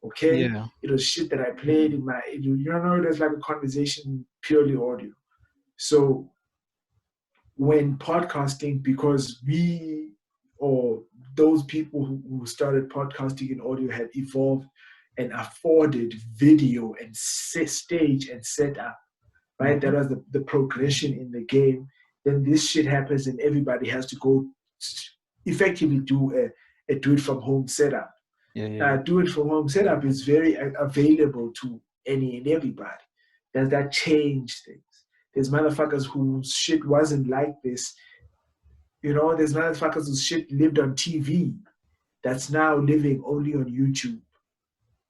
Okay, Yeah, it was shit that I played in my, it was like a conversation, purely audio. So when podcasting, because we or those people who started podcasting in audio had evolved and afforded video and stage and setup, right? That was the progression in the game. Then this shit happens and everybody has to go effectively do a do it from home setup. yeah, yeah. Do it from home setup is very available to any and everybody. Does that change things? There's motherfuckers whose shit wasn't like this. There's motherfuckers whose shit lived on TV that's now living only on YouTube.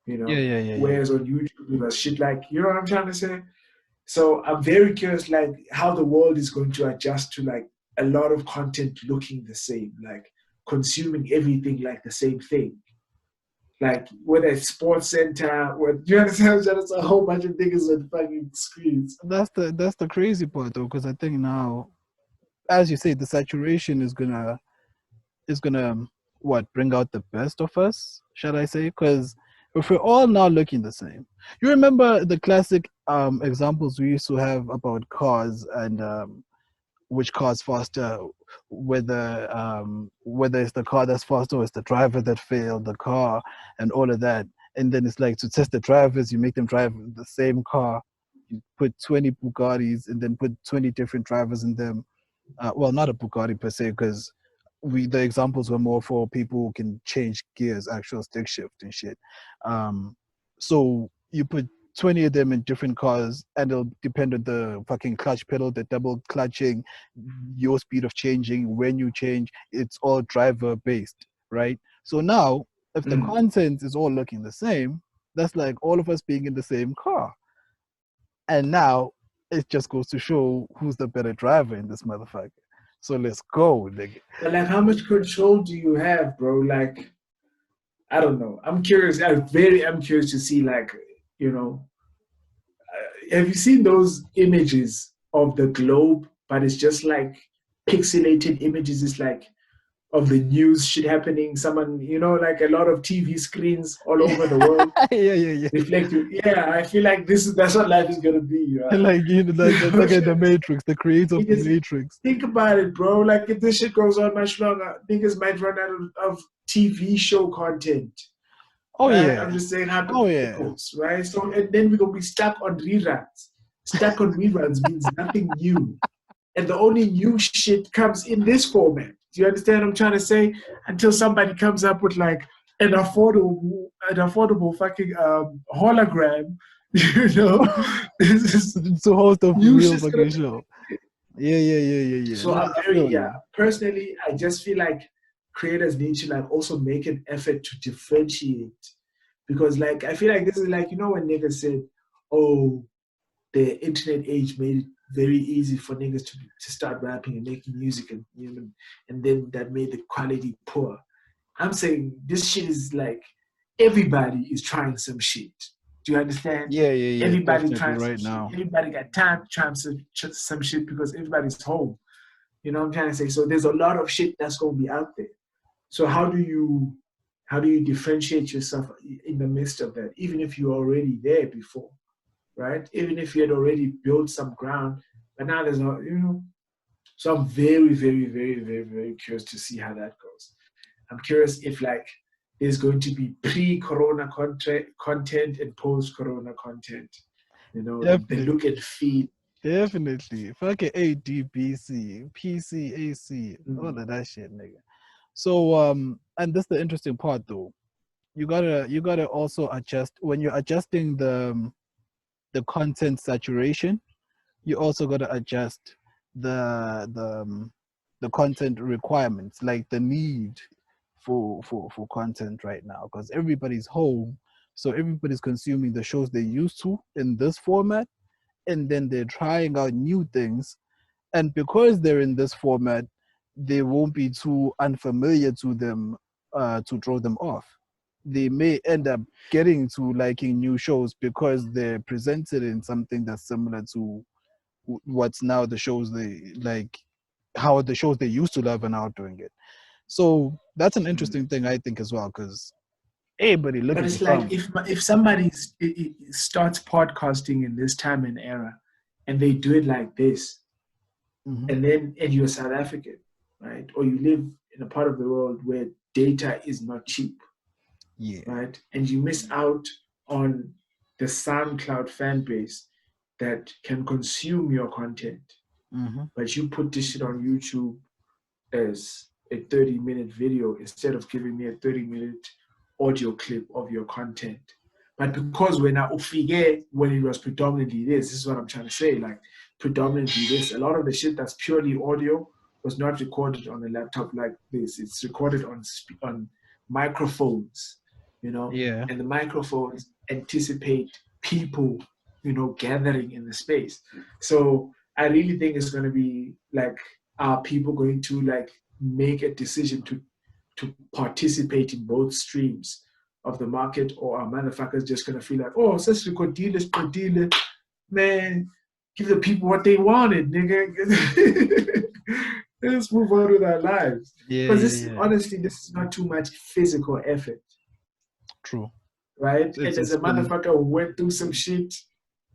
Yeah, yeah, yeah, yeah. Whereas on YouTube it was shit like, you know what I'm trying to say? So I'm very curious, like how the world is going to adjust to like a lot of content looking the same, like consuming everything like the same thing. Like whether it's Sports Center, do you understand? It's a whole bunch of niggas on fucking screens. That's the crazy part though, because I think now, as you say, the saturation is gonna what bring out the best of us, shall I say? Because if we're all now looking the same, you remember the classic examples we used to have about cars and which car's faster, whether it's the car that's faster or it's the driver that failed the car and all of that. And then it's like to test the drivers, you make them drive the same car, you put 20 Bugattis and then put 20 different drivers in them. Well, not a Bugatti per se, because the examples were more for people who can change gears, actual stick shift and shit. So you put 20 of them in different cars, and it'll depend on the fucking clutch pedal, the double clutching, your speed of changing, when you change. It's all driver based, right? So now, if the content is all looking the same, that's like all of us being in the same car. And now it just goes to show who's the better driver in this motherfucker. So let's go, nigga. But like, how much control do you have, bro? Like, I don't know. I'm curious. I'm curious to see, like, you know, have you seen those images of the globe? But it's just like pixelated images. It's like of the news shit happening. Someone, you know, like a lot of TV screens all over the world. yeah. Reflective. Yeah, I feel like that's what life is gonna be. Right? Like, you know, that's like in the Matrix, the creator of the Matrix. Think about it, bro. Like, if this shit goes on much longer, niggas might run out of TV show content. Oh, right? yeah. I'm just saying hypotheticals, right? So, and then we're gonna be stuck on reruns. Stuck on reruns means nothing new. And the only new shit comes in this format. Do you understand what I'm trying to say? Until somebody comes up with like an affordable fucking hologram, you know, to host a real fucking show. Yeah. So personally, I just feel like creators need to like also make an effort to differentiate, because like I feel like this is like, you know, when niggas said, oh, the internet age made it very easy for niggas to start rapping and making music, and you know, and then that made the quality poor. I'm saying this shit is like everybody is trying some shit. Do you understand? Yeah. Everybody trying right some now. Shit. Everybody got time to try some shit because everybody's home. You know what I'm trying to say? So there's a lot of shit that's gonna be out there. So how do you differentiate yourself in the midst of that, even if you're already there before, right? Even if you had already built some ground, but now there's no, you know. So I'm very, very, very, very, very curious to see how that goes. I'm curious if like there's going to be pre-corona content and post-corona content. You know, the look and feel. Definitely. Fucking ADBC, PCAC, all of that shit, nigga. So and that's the interesting part though. You gotta also adjust when you're adjusting the content saturation. You also gotta adjust the content requirements, like the need for content right now, because everybody's home, so everybody's consuming the shows they used to in this format, and then they're trying out new things, and because they're in this format, they won't be too unfamiliar to them to throw them off. They may end up getting to liking new shows because they're presented in something that's similar to what's now the shows they like, how the shows they used to love and now doing it. So that's an interesting thing, I think, as well, because everybody looking. But it's like if somebody starts podcasting in this time and era, and they do it like this, and you're South African, right, or you live in a part of the world where data is not cheap, right, and you miss out on the SoundCloud fan base that can consume your content, but you put this shit on YouTube as a 30-minute video instead of giving me a 30-minute audio clip of your content. But because when it was predominantly this is what I'm trying to say, like predominantly this, a lot of the shit that's purely audio was not recorded on a laptop like this. It's recorded on microphones, you know, and the microphones anticipate people, you know, gathering in the space. So I really think it's going to be like, are people going to like make a decision to participate in both streams of the market, or are motherfuckers just going to feel like, oh, let's record dealers per dealer, man, give the people what they wanted, nigga. Let's move on with our lives. Because honestly, this is not too much physical effort. True. Right? And as a motherfucker who went through some shit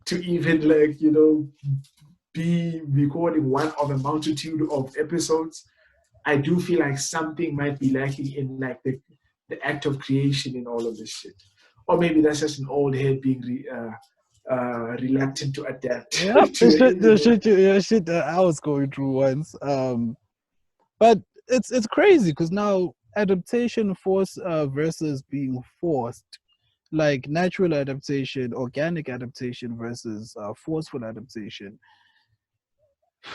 to even like, you know, be recording one of a multitude of episodes, I do feel like something might be lacking in like the act of creation in all of this shit. Or maybe that's just an old head being reluctant to adapt. Yeah, the shit that I was going through once. But it's crazy because now adaptation versus being forced like natural adaptation, organic adaptation versus forceful adaptation.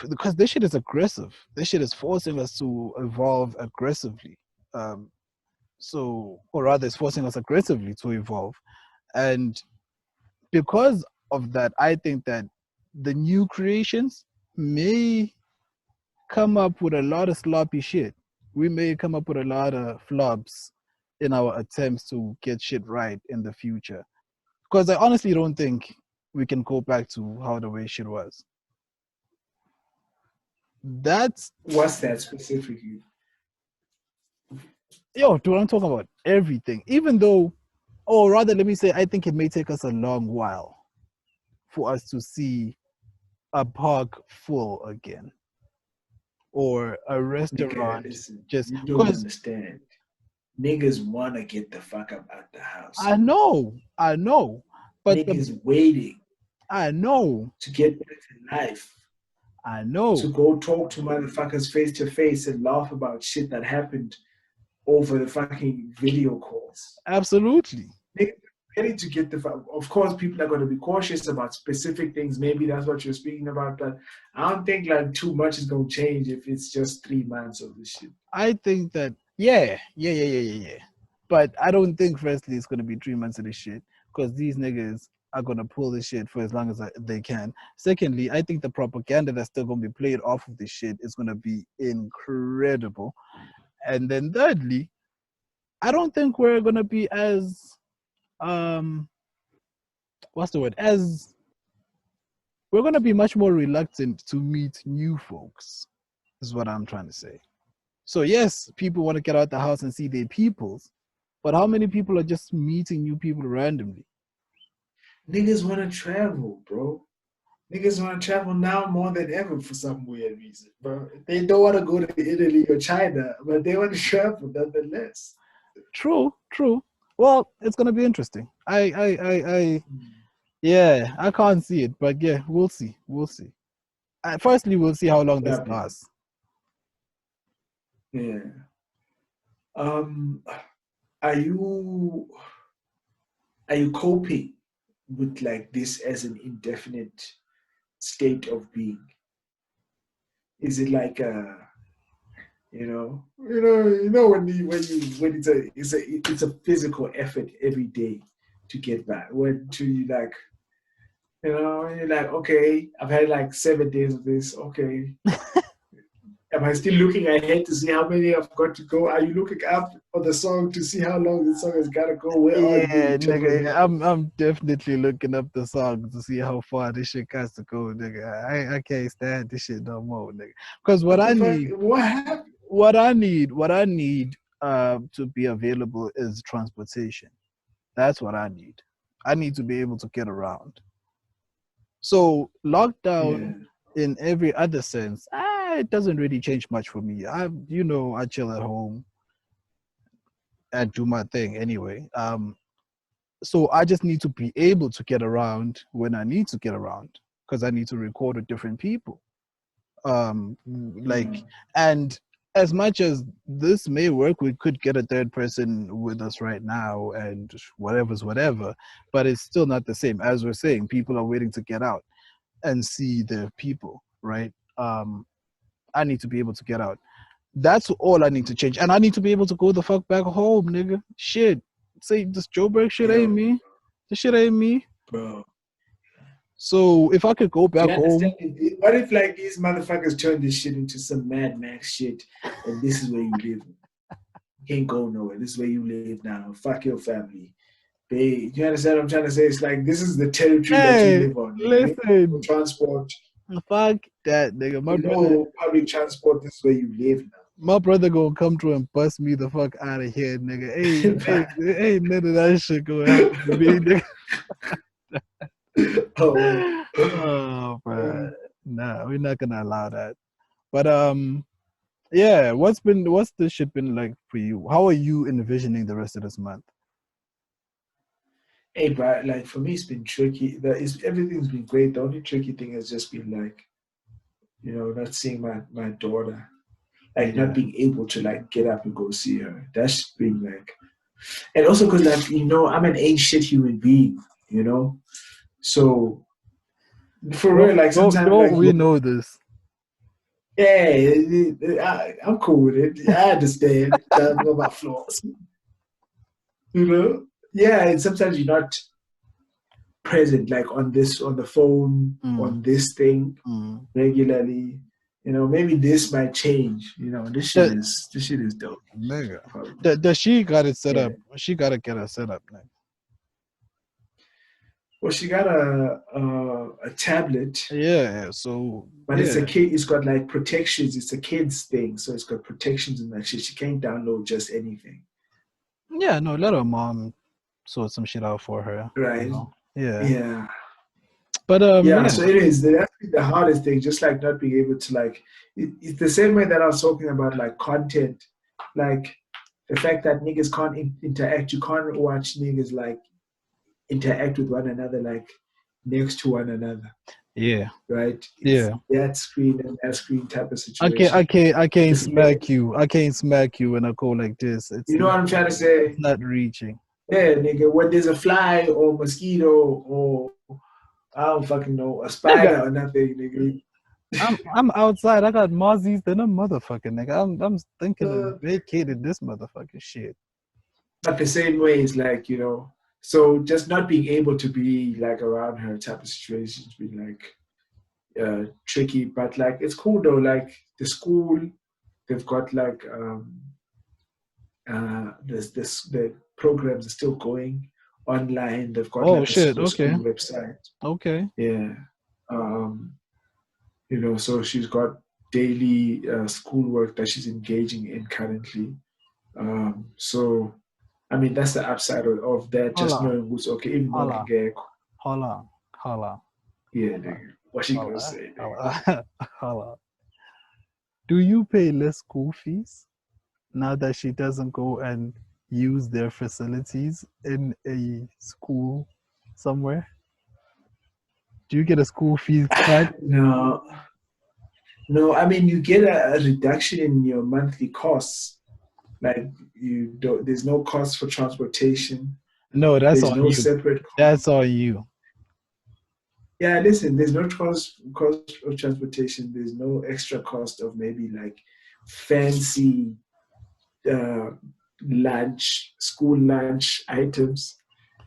Because this shit is aggressive. This shit is forcing us to evolve aggressively. Um, or rather, it's forcing us aggressively to evolve. And because of that, I think that the new creations may come up with a lot of sloppy shit. We may come up with a lot of flops in our attempts to get shit right in the future. Because I honestly don't think we can go back to how the way shit was. That's What's that specifically? dude, I'm talking about everything. Even though, or rather, let me say, I think it may take us a long while for us to see a park full again or a Nigga, restaurant listen, just you don't because understand. Niggas wanna get the fuck up out the house. I know, but Niggas waiting I know, to get back to life. I know. To go talk to motherfuckers face to face and laugh about shit that happened over the fucking video calls. Absolutely. Niggas ready to get the fuck. Of course, people are going to be cautious about specific things. Maybe that's what you're speaking about, but I don't think like too much is going to change if it's just 3 months of this shit. I think that yeah. But I don't think firstly it's gonna be 3 months of this shit because these niggas are gonna pull this shit for as long as they can. Secondly, I think the propaganda that's still gonna be played off of this shit is gonna be incredible. And then thirdly, I don't think we're gonna be as what's the word? As we're gonna be much more reluctant to meet new folks, is what I'm trying to say. So yes, people want to get out the house and see their peoples, but how many people are just meeting new people randomly? Niggas want to travel, bro. Niggas want to travel now more than ever for some weird reason, bro. They don't want to go to Italy or China, but they want to travel nonetheless. True. Well, it's gonna be interesting. Yeah, I can't see it, but yeah, we'll see. Firstly, we'll see how long this Yeah, man. lasts. Yeah. Um, are you coping with like this as an indefinite state of being? Is it like when it's a physical effort every day to get back. When to you like you're like, okay, I've had like 7 days of this. Okay, am I still looking ahead to see how many I've got to go? Are you looking up on the song to see how long the song has got to go? Where are you Yeah, in terms of nigga, your? I'm definitely looking up the song to see how far this shit has to go, nigga. I can't stand this shit no more, nigga. Because What the fuck? What happened? what I need to be available is transportation. That's what I need. I need to be able to get around. So Yeah. lockdown in every other sense, it doesn't really change much for me. I chill at home and do my thing anyway. So I just need to be able to get around when I need to get around because I need to record with different people. Like, and as much as this may work, we could get a third person with us right now and whatever's whatever, but it's still not the same. As we're saying, people are waiting to get out and see their people, right? I need to be able to get out. That's all I need to change. And I need to be able to go the fuck back home, nigga. Shit. Say this Joburg shit ain't Yo, me. This shit ain't me. bro. So if I could go Do back you home, understand? What if like these motherfuckers turn this shit into some Mad Max shit, and this is where you live? You can't go nowhere. This is where you live now. Fuck your family. You understand what I'm trying to say? It's like this is the territory that you hey, live on. Nigga. No listen, transport, fuck that, nigga. no public transport. This is where you live My brother gonna come through and bust me the fuck out of here, nigga. now. Ain't none of that shit gonna happen to me, nigga. Oh, Oh, bro. Nah, we're not gonna allow that. But yeah, what's the shit been like for you? How are you envisioning the rest of this month? hey, but like for me, it's been tricky. Everything's been great. The only tricky thing has just been like, not seeing my daughter, like Yeah. not being able to like get up and go see her. That's been like And also because, like, I'm an ain't shit human being, So for real, like sometimes, Don't like, we know this? yeah, I'm cool with it. I understand. That's not my flaws, Yeah, and sometimes you're not present, like on the phone, Mm, on this thing mm. regularly. Maybe this might change. This shit is dope. Nigga. Probably. Does she got it set Yeah. up? She got to get it set up. Like, Well, she got a tablet, yeah, so, but it's a yeah. kid. It's got like protections. It's a kid's thing, so it's got protections and that shit. She can't download just anything. Yeah, no, let her mom sort some shit out for her. Right. Yeah. Yeah. But, Yeah. yeah. So it is. That's the hardest thing. Just like not being able to like. It's the same way that I was talking about like content, like the fact that niggas can't interact. You can't watch niggas like interact with one another like next to one another. Yeah. Right? It's Yeah. that screen and that screen type of I situation. can't smack you. I can't smack you when I go like this. You know what I'm trying to say? It's not reaching. Yeah, nigga, when there's a fly or mosquito or I don't fucking know, a Nigga, spider or nothing, nigga. I'm outside. I got mozzies than a motherfucking nigga. I'm thinking of Uh, vacating this motherfucking shit. But the same way is like, so just not being able to be like around her type of situations be like tricky. But like it's cool though, like the school, they've got like the programs are still going online. They've got Oh like a shit. school Okay. website. Okay. Yeah. So she's got daily schoolwork that she's engaging in currently. So I mean that's the upside of that, just Holla. knowing who's okay, even more Holla. can get Holla. Holla. yeah, nigga. What she gonna Holla. say, nigga? Holla. Holla. Do you pay less school fees now that she doesn't go and use their facilities in a school somewhere? Do you get a school fee cut? No. No, I mean you get a reduction in your monthly costs. Like you don't there's no cost for transportation. No, that's There's on no you. separate cost. That's on you. Yeah, listen, there's no cost of transportation. There's no extra cost of maybe like fancy uh, school lunch items.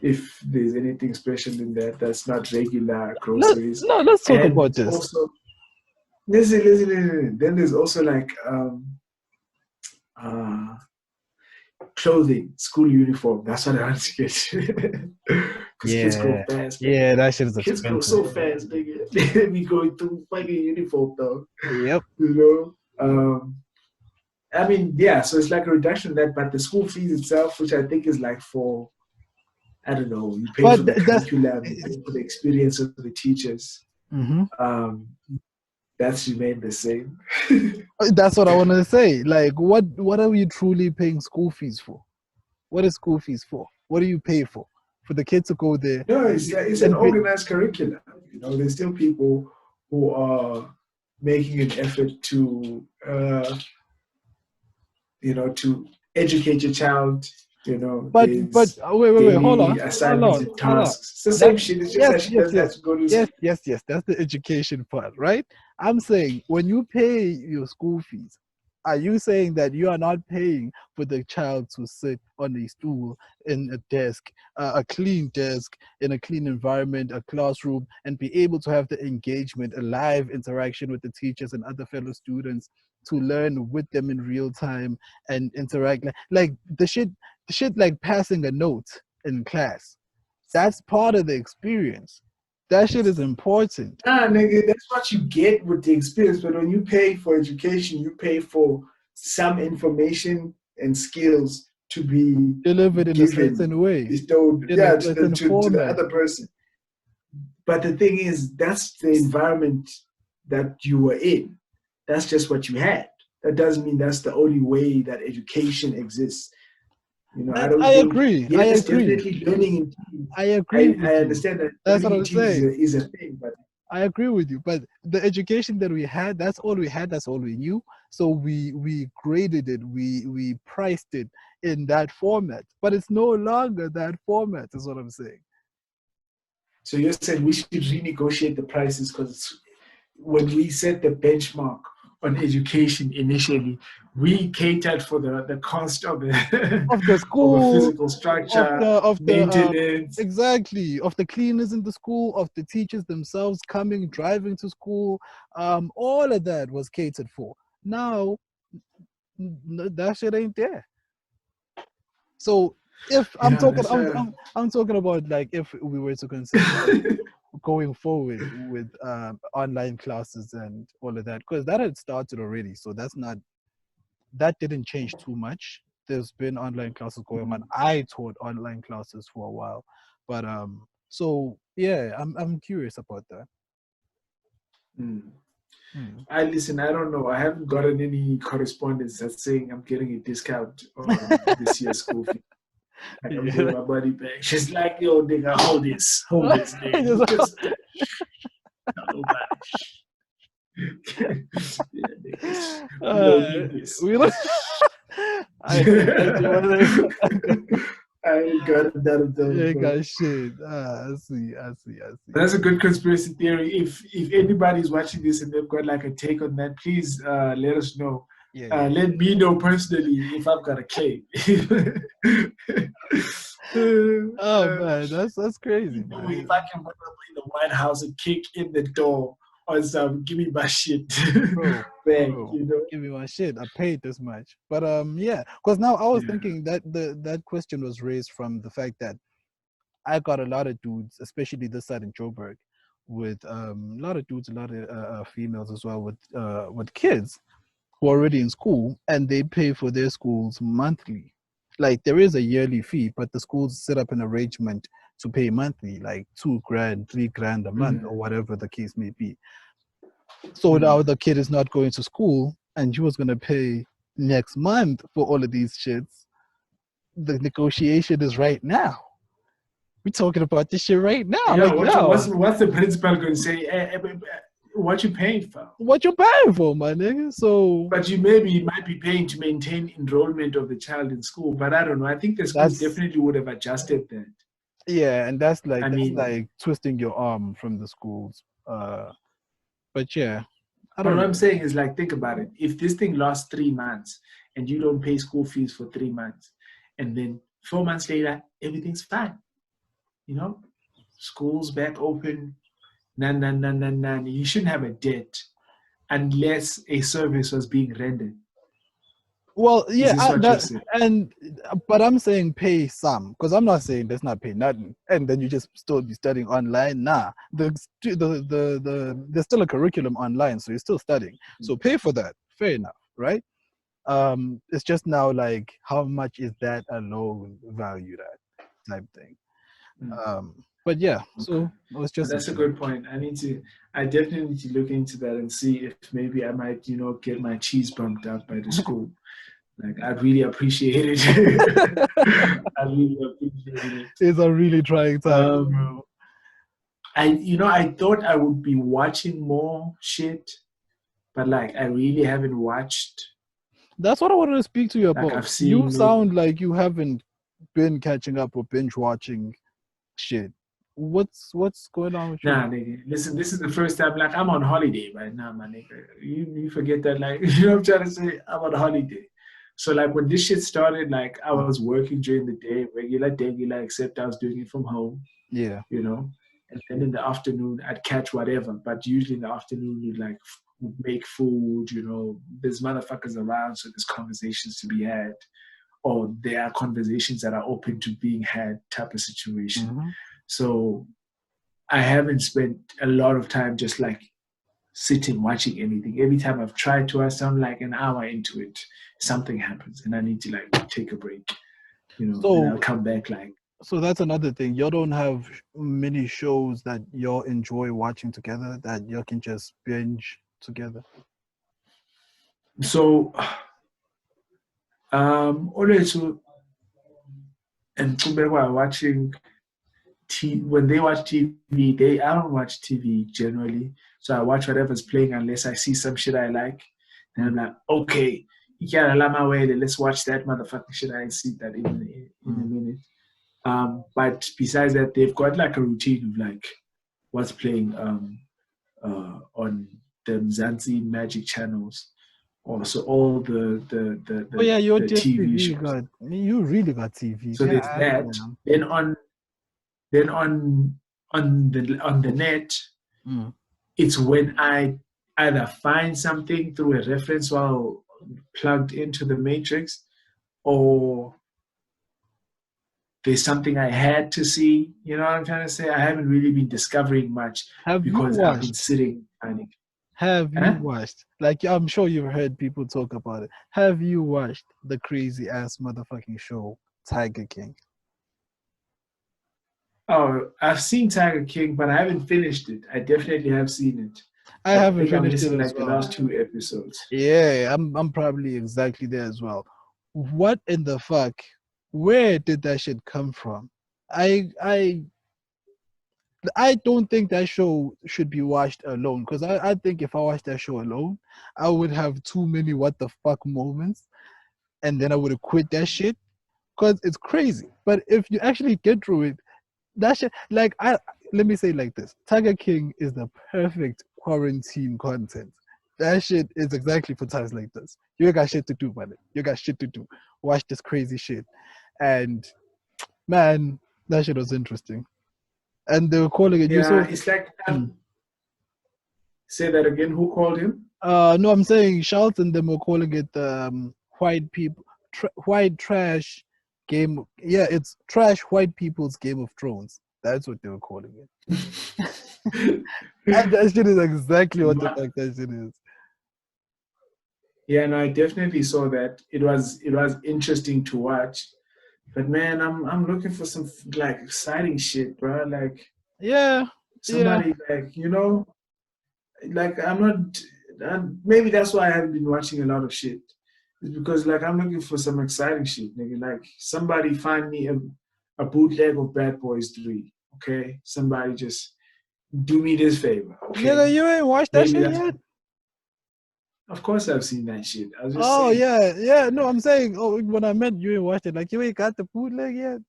If there's anything special in that, that's not regular groceries. Let's talk about And this. also, listen. Then there's also like uh, clothing, school uniform. That's what I want to get. Because kids grow Yeah. fast. Yeah, that shit is Kids grow expensive. so fast, nigga. They be going through fucking uniform, though. Yep. I mean, yeah, so it's like a reduction in that, but the school fees itself, which I think is like for, I don't know, you pay But for the that's curriculum, you pay for the experience of the teachers. mhm. That's remained the same. That's what I want to say. Like, what are you truly paying school fees for? What is school fees for? What do you pay for? For the kids to go there No, it's an and pay. organized curriculum. There's still people who are making an effort to educate your child. But There's wait, hold daily on, assignments and hold on. tasks. It's the That same shit. It's just yes, that she yes, doesn't yes, have to go to yes, school. yes, yes. That's the education part, right? I'm saying when you pay your school fees, are you saying that you are not paying for the child to sit on a stool in a desk, a clean desk, in a clean environment, a classroom, and be able to have the engagement, a live interaction with the teachers and other fellow students to learn with them in real time and interact like the shit like passing a note in class. That's part of the experience. That shit is important. Nah, nigga, that's what you get with the experience. But when you pay for education, you pay for some information and skills to be Delivered in a given, certain way, bestowed, in a yeah, certain to the format. other person. But the thing is, that's the environment that you were in. That's just what you had. That doesn't mean that's the only way that education exists. I don't I think, agree. I yes, agree. definitely learning in teams. I agree with I you. understand that That's what learning in I'm teams saying. is a thing, but I agree with you. But the education that we had, that's all we had. That's all we knew. So we graded it, we priced it in that format, but it's no longer that format. Is what I'm saying. So you're saying we should renegotiate the prices because when we set the benchmark on education initially, we catered for the cost of Of the of a school, physical structure, of the maintenance. exactly, of the cleaners in the school, of the teachers themselves coming, driving to school. All of that was catered for. Now that shit ain't there. So if I'm Yeah, talking, that's I'm talking about like if we were to consider going forward with online classes and all of that, because that had started already. So that didn't change too much. There's been online classes going on. I taught online classes for a while, but so yeah, I'm curious about that. I listen. I don't know. I haven't gotten any correspondence that's saying I'm getting a discount on this year's school fee. Like I'm getting my money back. She's like, yo, nigga, hold this, nigga. Just hold back. Yeah, nigga. We don't need this. We don't. I ain't got none of those. Yeah, Bro. got shit. I see. That's a good conspiracy theory. If anybody's watching this and they've got like a take on that, please let us know. Let me know personally if I've got a K. Oh man, that's crazy. Man. If I can put up in the White House and kick in the door on some, give me my shit, bro, back, bro, you know. Give me my shit. I paid this much, but yeah, because now I was thinking that that question was raised from the fact that I got a lot of dudes, especially this side in Joburg, with a lot of dudes, a lot of females as well with kids who are already in school, and they pay for their schools monthly. Like there is a yearly fee, but the schools set up an arrangement to pay monthly, like $2,000, $3,000 a month, or whatever the case may be. So now the kid is not going to school, and you was gonna pay next month for all of these shits. The negotiation is right now. We're talking about this shit right now. Yeah, what's the principal going to say? What you paying for? What you paying for, my nigga? So, but you might be paying to maintain enrollment of the child in school. But I don't know. I think the schools definitely would have adjusted that. Yeah, and that's like twisting your arm from the schools. But yeah, I don't know. What I'm saying is like, think about it. If this thing lasts 3 months and you don't pay school fees for 3 months, and then 4 months later everything's fine, you know, schools back open. None. You shouldn't have a debt unless a service was being rendered. Well, yeah, but I'm saying pay some, because I'm not saying let's not pay nothing, and then you just still be studying online. Nah, there's still a curriculum online, so you're still studying. So pay for that. Fair enough, right? It's just now like how much is that alone valued at, type thing. But yeah, so it's just that's a good point. I definitely need to look into that and see if maybe I might, get my cheese bumped up by the school. Like, I'd really appreciate it. I really appreciate it. It's a really trying time, bro. I thought I would be watching more shit, but like I really haven't watched. That's what I wanted to speak to you about. Like you sound like you haven't been catching up or binge watching shit. What's going on with you? Nah, nigga. Listen, this is the first time. Like, I'm on holiday right now, my nigga. You forget that. Like, you know what I'm trying to say? I'm on holiday. So like when this shit started, like I was working during the day, regular, except I was doing it from home. Yeah. And then in the afternoon I'd catch whatever. But usually in the afternoon you'd like make food, there's motherfuckers around, so there's conversations to be had. Or there are conversations that are open to being had type of situation. Mm-hmm. So I haven't spent a lot of time just like sitting watching anything. Every time I've tried to, I sound like an hour into it, something happens and I need to like take a break, and I'll come back like. So that's another thing. You don't have many shows that you enjoy watching together that you can just binge together. So, always and Kumberwa watching. When they watch TV, I don't watch TV generally. So I watch whatever's playing unless I see some shit I like. And I'm like, okay, you can't allow my way. Let's watch that motherfucking shit. I ain't seen that in a minute. But besides that, they've got like a routine of like what's playing on the Mzansi Magic channels. Also, all the Oh yeah, your TV DSTV shows. got you really got TV. So there's that. Then on the net, it's when I either find something through a reference while plugged into the matrix, or there's something I had to see. You know what I'm trying to say? I haven't really been discovering much because I've been sitting finding. Have you watched? Like, I'm sure you've heard people talk about it. Have you watched the crazy ass motherfucking show Tiger King? Oh, I've seen Tiger King, but I haven't finished it. I definitely have seen it. I haven't finished it like as well. The last 2 episodes. Yeah, I'm probably exactly there as well. What in the fuck? Where did that shit come from? I don't think that show should be watched alone, because I think if I watched that show alone, I would have too many what the fuck moments, and then I would have quit that shit, because it's crazy. But if you actually get through it, that shit, like, let me say it like this: Tiger King is the perfect quarantine content. That shit is exactly for times like this. You got shit to do, man. You got shit to do. Watch this crazy shit, and man, that shit was interesting. And they were calling it. Yeah, it's like. Say that again. Who called him? No, I'm saying Schultz and them were calling it white people, white trash game. Yeah, it's trash white people's Game of Thrones. That's what they were calling it. And that shit is exactly what the fuck that shit is. Yeah, no, I definitely saw that. It was interesting to watch. But man, I'm looking for some like exciting shit, bro. Like, somebody like, you know, like I'm not. Maybe that's why I haven't been watching a lot of shit. It's because like I'm looking for some exciting shit, nigga. Like somebody find me a bootleg of Bad Boys 3. Okay, somebody just do me this favor. Okay, nigga, you ain't watched that shit yet? Of course I've seen that shit. I was just saying. Yeah. No, I'm saying, when I meant you ain't watched it, like you ain't got the bootleg yet.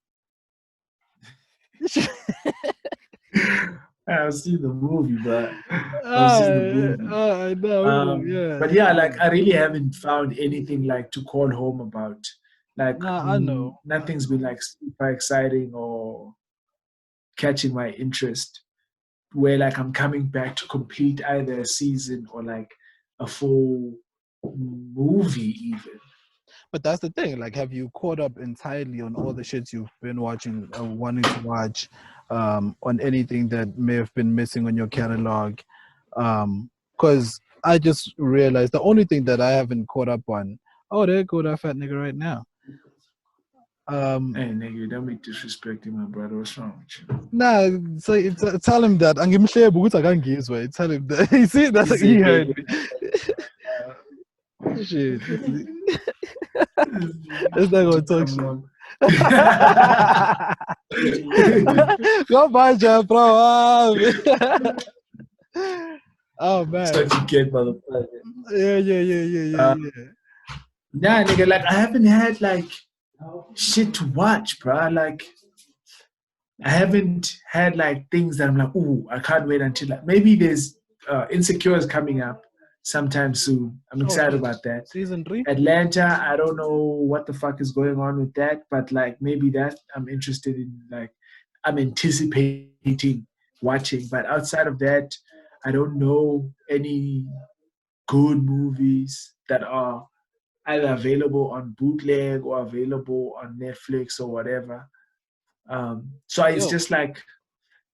I've seen the movie, but I've seen the movie. I know, But yeah, like I really haven't found anything like to call home about. Like, I know. Nothing's been like super exciting or catching my interest, where like I'm coming back to complete either a season or like a full movie even. But that's the thing. Like, have you caught up entirely on all the shits you've been watching, wanting to watch, on anything that may have been missing on your catalog? Because I just realized the only thing that I haven't caught up on. Oh, there go that fat nigga right now. Hey nigga, don't be disrespecting my brother. What's wrong with you? Nah, so tell him that. I'm giving share, but I can't give way. Tell him that. You see, that's what he heard. Shit. Let's not gonna talk shit. Go buy Jeff, bro. Oh man. That's what you get, motherfucker. Yeah. Nah, nigga, like I haven't had like shit to watch, bro. Like I haven't had like things that I'm like, ooh, I can't wait until like, maybe there's Insecure is coming up sometime soon. I'm excited about that. Season 3? Atlanta, I don't know what the fuck is going on with that, but like maybe that I'm interested in, like I'm anticipating watching. But outside of that, I don't know any good movies that are either available on bootleg or available on Netflix or whatever. So it's just like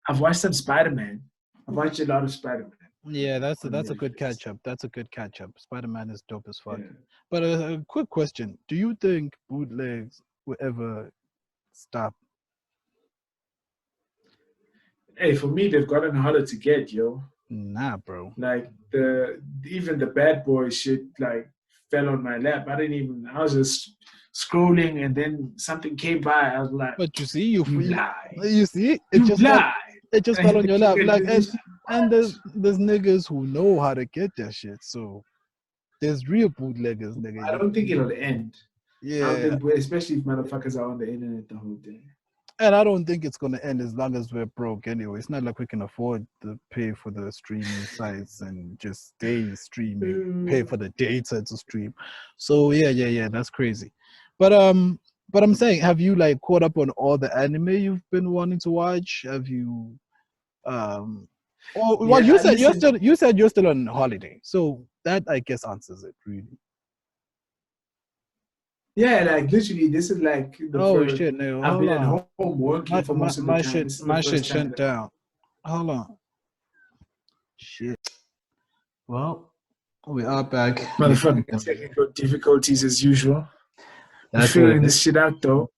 I've watched some Spider-Man. I've watched a lot of Spider-Man. Yeah, that's a good catch up. That's a good catch up. Spider-Man is dope as fuck. Yeah. But a quick question: do you think bootlegs will ever stop? Hey, for me, they've gotten harder to get, yo. Nah, bro. Like even the Bad Boy shit, like fell on my lap. I was just scrolling, and then something came by. I was like, but you see, you lie. You see, it just fell on your lap. Like, and there's niggas who know how to get that shit, so There's real bootleggers, nigga. I don't think it'll end. I don't Yeah, think, especially if motherfuckers are on the internet the whole day. and I don't think it's gonna end as long as we're broke anyway. It's not like we can afford to pay for the streaming sites and just stay streaming, pay for the data to stream. So yeah, that's crazy. But I'm saying, have you like caught up on all the anime you've been wanting to watch? Have you well, Yeah, you said you're still on holiday, so that I guess answers it really. Yeah, like literally, this is like the Oh first. shit, no, I've hold been at on. home working for most of the time. This is the My shit first time shut down. Hold on. Shit. Well, we are back. motherfucking technical difficulties as usual. We're That's what it figuring this is. shit out though.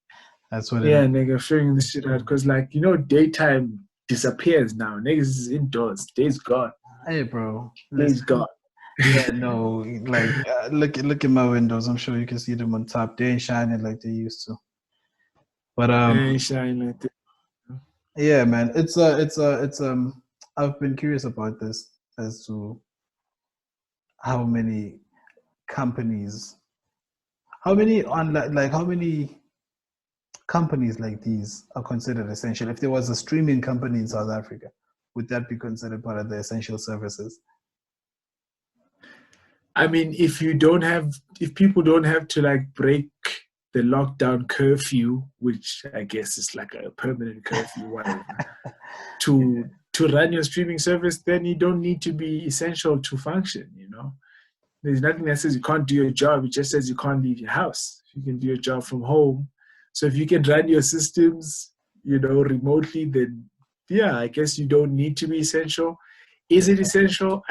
That's what it Yeah, is. nigga, figuring this shit out because, like, you know, daytime disappears now. Niggas is indoors. Day's gone. Hey, bro. Day's gone. Yeah, no, like look at my windows. I'm sure you can see them on top. They ain't shining like they used to. But Ain't shine like that. yeah, man. It's I've been curious about this as to how many companies, how many how many companies like these are considered essential. If there was a streaming company in South Africa, would that be considered part of the essential services? I mean, if people don't have to like break the lockdown curfew, which I guess is like a permanent curfew, whatever, to run your streaming service, then you don't need to be essential to function. You know, there's nothing that says you can't do your job. It just says you can't leave your house. You can do your job from home. So if you can run your systems, you know, remotely, then yeah, I guess you don't need to be essential. Is it essential?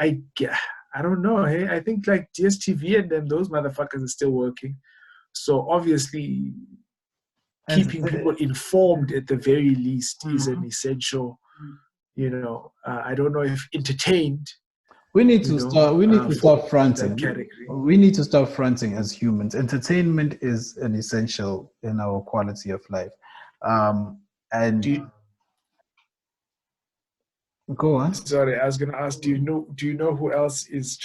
I don't know. Hey, I think like DSTV and them, those motherfuckers are still working. So obviously, keeping people informed at the very least is an essential. You know, I don't know if entertained. We need to start. We need to stop fronting. Category. We need to stop fronting as humans. Entertainment is an essential in our quality of life. And go on. Sorry, I was going to ask. Do you know who else is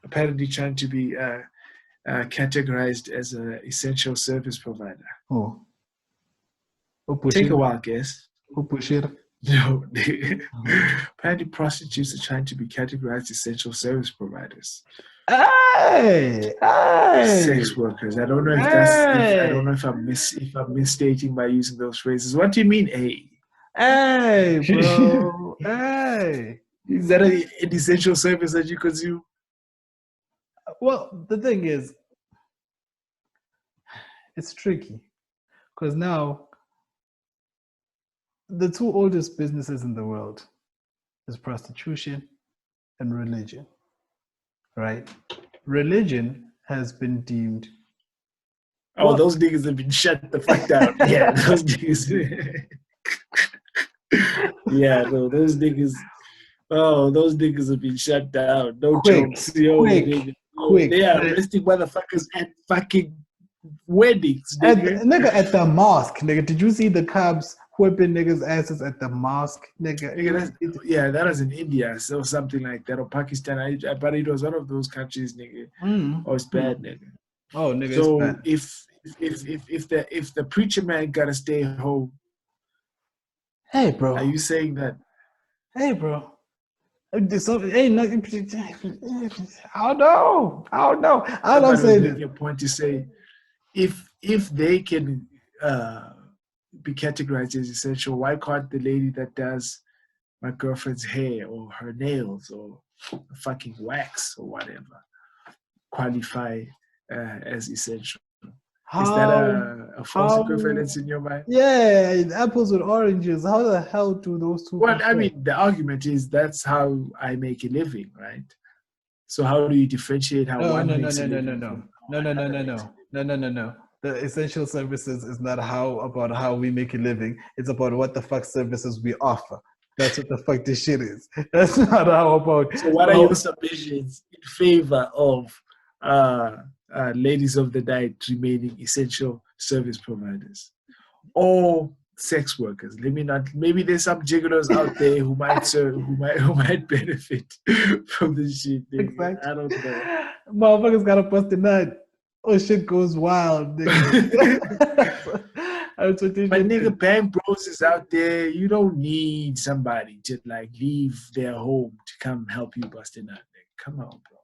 apparently trying to be categorized as an essential service provider? Oh, take a while, guess. Who push it? No, apparently prostitutes are trying to be categorized as essential service providers. Hey, sex workers. I don't know if I don't know if I'm misstating by using those phrases. What do you mean, hey? Hey, bro. Hey. Is that an essential service that you consume? Well, the thing is, it's tricky because now the two oldest businesses in the world is prostitution and religion, right? Religion has been deemed. Oh, those niggas have been shut the fuck down. Yeah, those niggas. Yeah, no, those niggas. Oh, those niggas have been shut down. No jokes. Quick. They are arresting motherfuckers at fucking weddings, nigga. At the mosque, nigga. Did you see the cops whipping niggas' asses at the mosque, nigga? That was in India, so something like that, or Pakistan. But it was one of those countries, nigga. Oh, it's bad, nigga. Oh, nigga. So if the preacher man gotta stay home, hey, bro. Are you saying that? Hey, bro. Ain't nothing. I don't know. I'm saying this. Your point to say, if they can be categorized as essential, why can't the lady that does my girlfriend's hair or her nails or fucking wax or whatever qualify as essential? Is that a false equivalence in your mind? Yeah, apples with oranges. How the hell do those two? Well, I mean, the argument is that's how I make a living, right? So how do you differentiate how one makes a living? No. The essential services is not about how we make a living. It's about what the fuck services we offer. That's what the fuck this shit is. That's not how about. So what are your submissions in favor of ladies of the night remaining essential service providers, or sex workers. Maybe there's some gigolos out there who might benefit from this shit. Exactly. I don't know. Motherfuckers gotta bust a nut. Oh, shit goes wild, nigga. But nigga, bank bros is out there. You don't need somebody to like leave their home to come help you bust a nut, nigga. Come on, bro.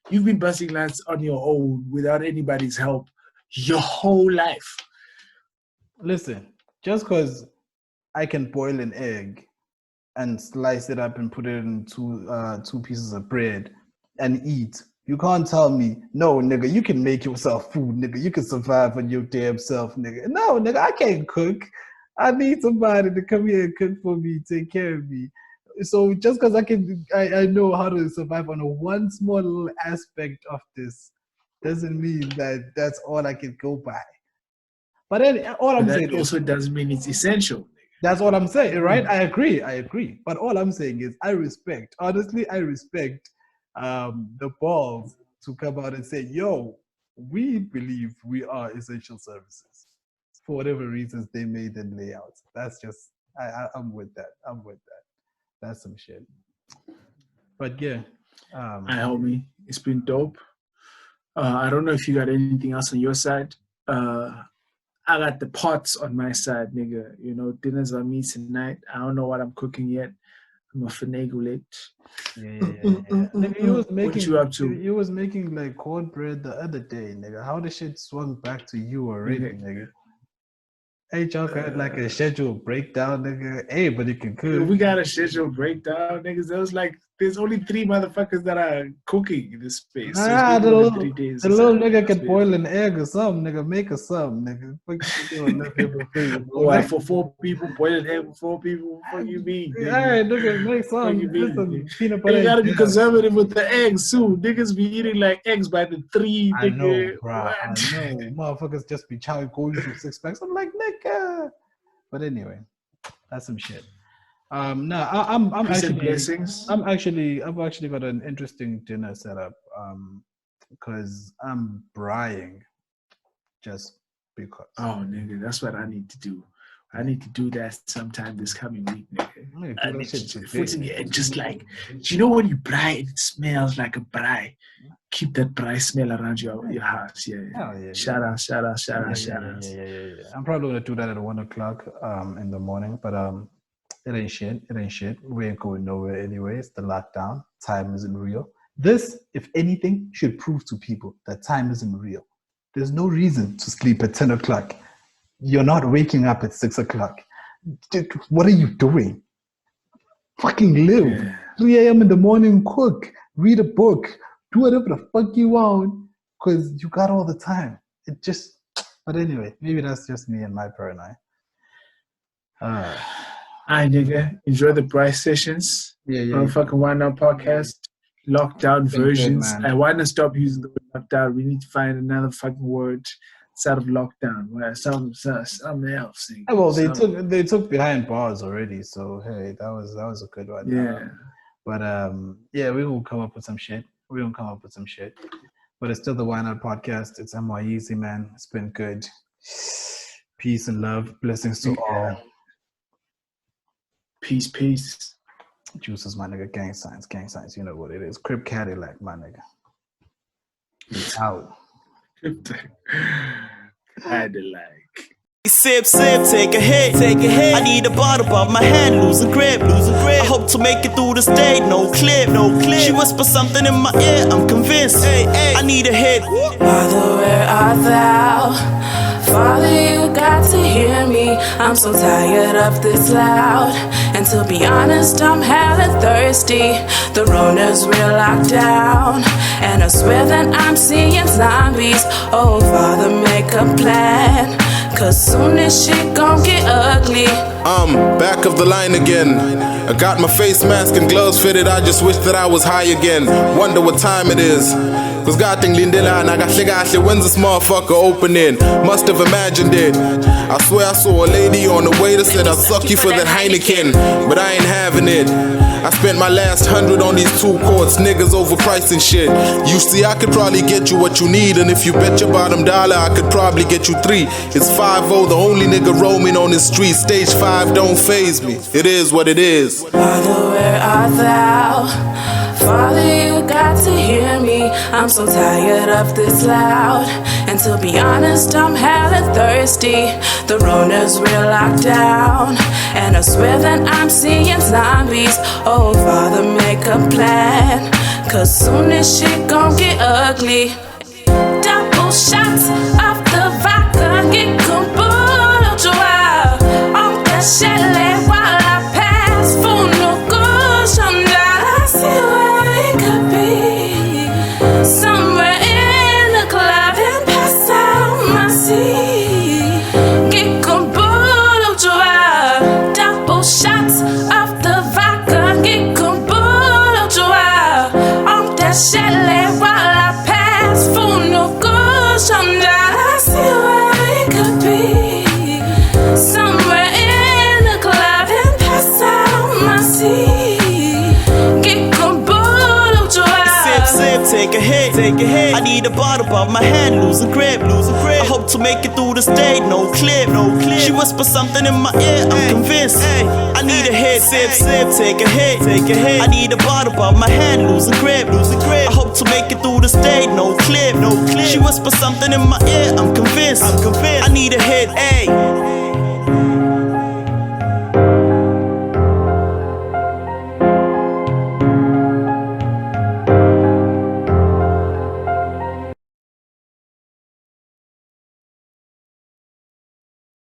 You've been busting nuts on your own without anybody's help your whole life. Listen, just because I can boil an egg and slice it up and put it in two pieces of bread and eat, you can't tell me, no, nigga, you can make yourself food, nigga. You can survive on your damn self, nigga. No, nigga, I can't cook. I need somebody to come here and cook for me, take care of me. So just because I know how to survive on one small little aspect of this doesn't mean that that's all I can go by. But then all I'm saying also doesn't mean it's essential. That's what I'm saying, right? I agree. But all I'm saying is I respect the balls to come out and say, yo, we believe we are essential services for whatever reasons they made and lay out. That's just, I'm with that. That's some shit. But yeah. Hi, homie. It's been dope. I don't know if you got anything else on your side. I got the pots on my side, nigga. You know, dinner's on me tonight. I don't know what I'm cooking yet. I'm a finagle it. Yeah. Nigga, what you up to? You was making like cornbread the other day, nigga. How the shit swung back to you already, nigga? Hey, y'all got like a scheduled breakdown, nigga. Hey, but you can cook. We got a scheduled breakdown, niggas. There's only 3 motherfuckers that are cooking in this space. Nah, the little nigga can boil an egg or something, nigga. Make us something, nigga. Like for 4 people, boil an egg for 4 people. What you mean? Hey, nigga, make something. Peanut butter. You gotta be conservative with the eggs too. Niggas be eating like eggs by the 3. I know, bro. I know. Motherfuckers just be going for 6 packs. I'm like, nigga. But anyway, that's some shit. No, I've actually got an interesting dinner set up. Because I'm braaiing just because. Oh, nigga, that's what I need to do. I need to do that sometime this coming week, nigga. I need to just like, you know when you braai, it smells like a braai. Keep that braai smell around your house. Yeah. Shout out. Yeah. I'm probably gonna do that at 1:00 in the morning, but it ain't shit. We ain't going nowhere anyway. It's the lockdown. Time isn't real. This, if anything, should prove to people that time isn't real. There's no reason to sleep at 10:00. You're not waking up at 6:00. Dude, what are you doing? Fucking live. Yeah. 3 a.m. in the morning, cook, read a book, do whatever the fuck you want, because you got all the time. But anyway, maybe that's just me and my paranoia. Hi, nigga. Enjoy the price sessions. Yeah. Fucking M.Y.N podcast. Lockdown versions. I want to stop using the word lockdown. We need to find another fucking word instead of lockdown. Where something else. Well, they took behind bars already. So hey, that was a good one. Yeah. But we will come up with some shit. But it's still the M.Y.N podcast. It's M.Y.Easy, man. It's been good. Peace and love. Blessings to all. Peace. Juices, my nigga. Gang signs. You know what it is. Crip Cadillac, my nigga. It's out. Cadillac. Sip, take a hit. I need a bottle above my head, losing grip. I hope to make it through this day, no clip. She whispered something in my ear, I'm convinced. I need a hit. Father, where art thou? Father, you got to hear me. I'm so tired of this loud. And to be honest, I'm hella thirsty. The Ronies, we're locked down. And I swear that I'm seeing zombies. Oh, Father, make a plan. Cause soon this shit gon' get ugly. Back of the line again. I got my face mask and gloves fitted. I just wish that I was high again. Wonder what time it is. Cause God think Lindela and I got when's this motherfucker opening? Must have imagined it. I swear I saw a lady on the way that said I'll suck you for that Heineken. But I ain't having it. I spent my last 100 on these 2 quarts, niggas overpricing shit. You see, I could probably get you what you need, and if you bet your bottom dollar, I could probably get you 3. It's 5-0, the only nigga roaming on the street. Stage 5 don't faze me. It is what it is. Father, where art thou? Father, you got to hear me. I'm so tired of this loud. And to be honest, I'm hella thirsty. The Ronies, we're locked down. And I swear that I'm seeing zombies. Oh, Father, make a plan. Cause soon this shit gon' get ugly. Double shots of the vodka, get kumbula joie. On the chalet while I pass for no cushion. I see where it could be. Somewhere in the club and pass out my seat. Get kumbula joie. Double shots of the vodka, get kumbula joie. On the chalet while I pass for no cushion. I see where it could be. Somewhere in the club and pass out my seat. Get kumbula joie. Sip, take a hit. I need a bottle above my head, losing grip. I hope to make it through the stage, no clip. She whispered something in my ear, I'm convinced. I need a hit, sip, take a hit. I need a bottle above my head, losing grip. I hope to make it through the stage, no clip. She whispered something in my ear, I'm convinced. I need a hit, ayy.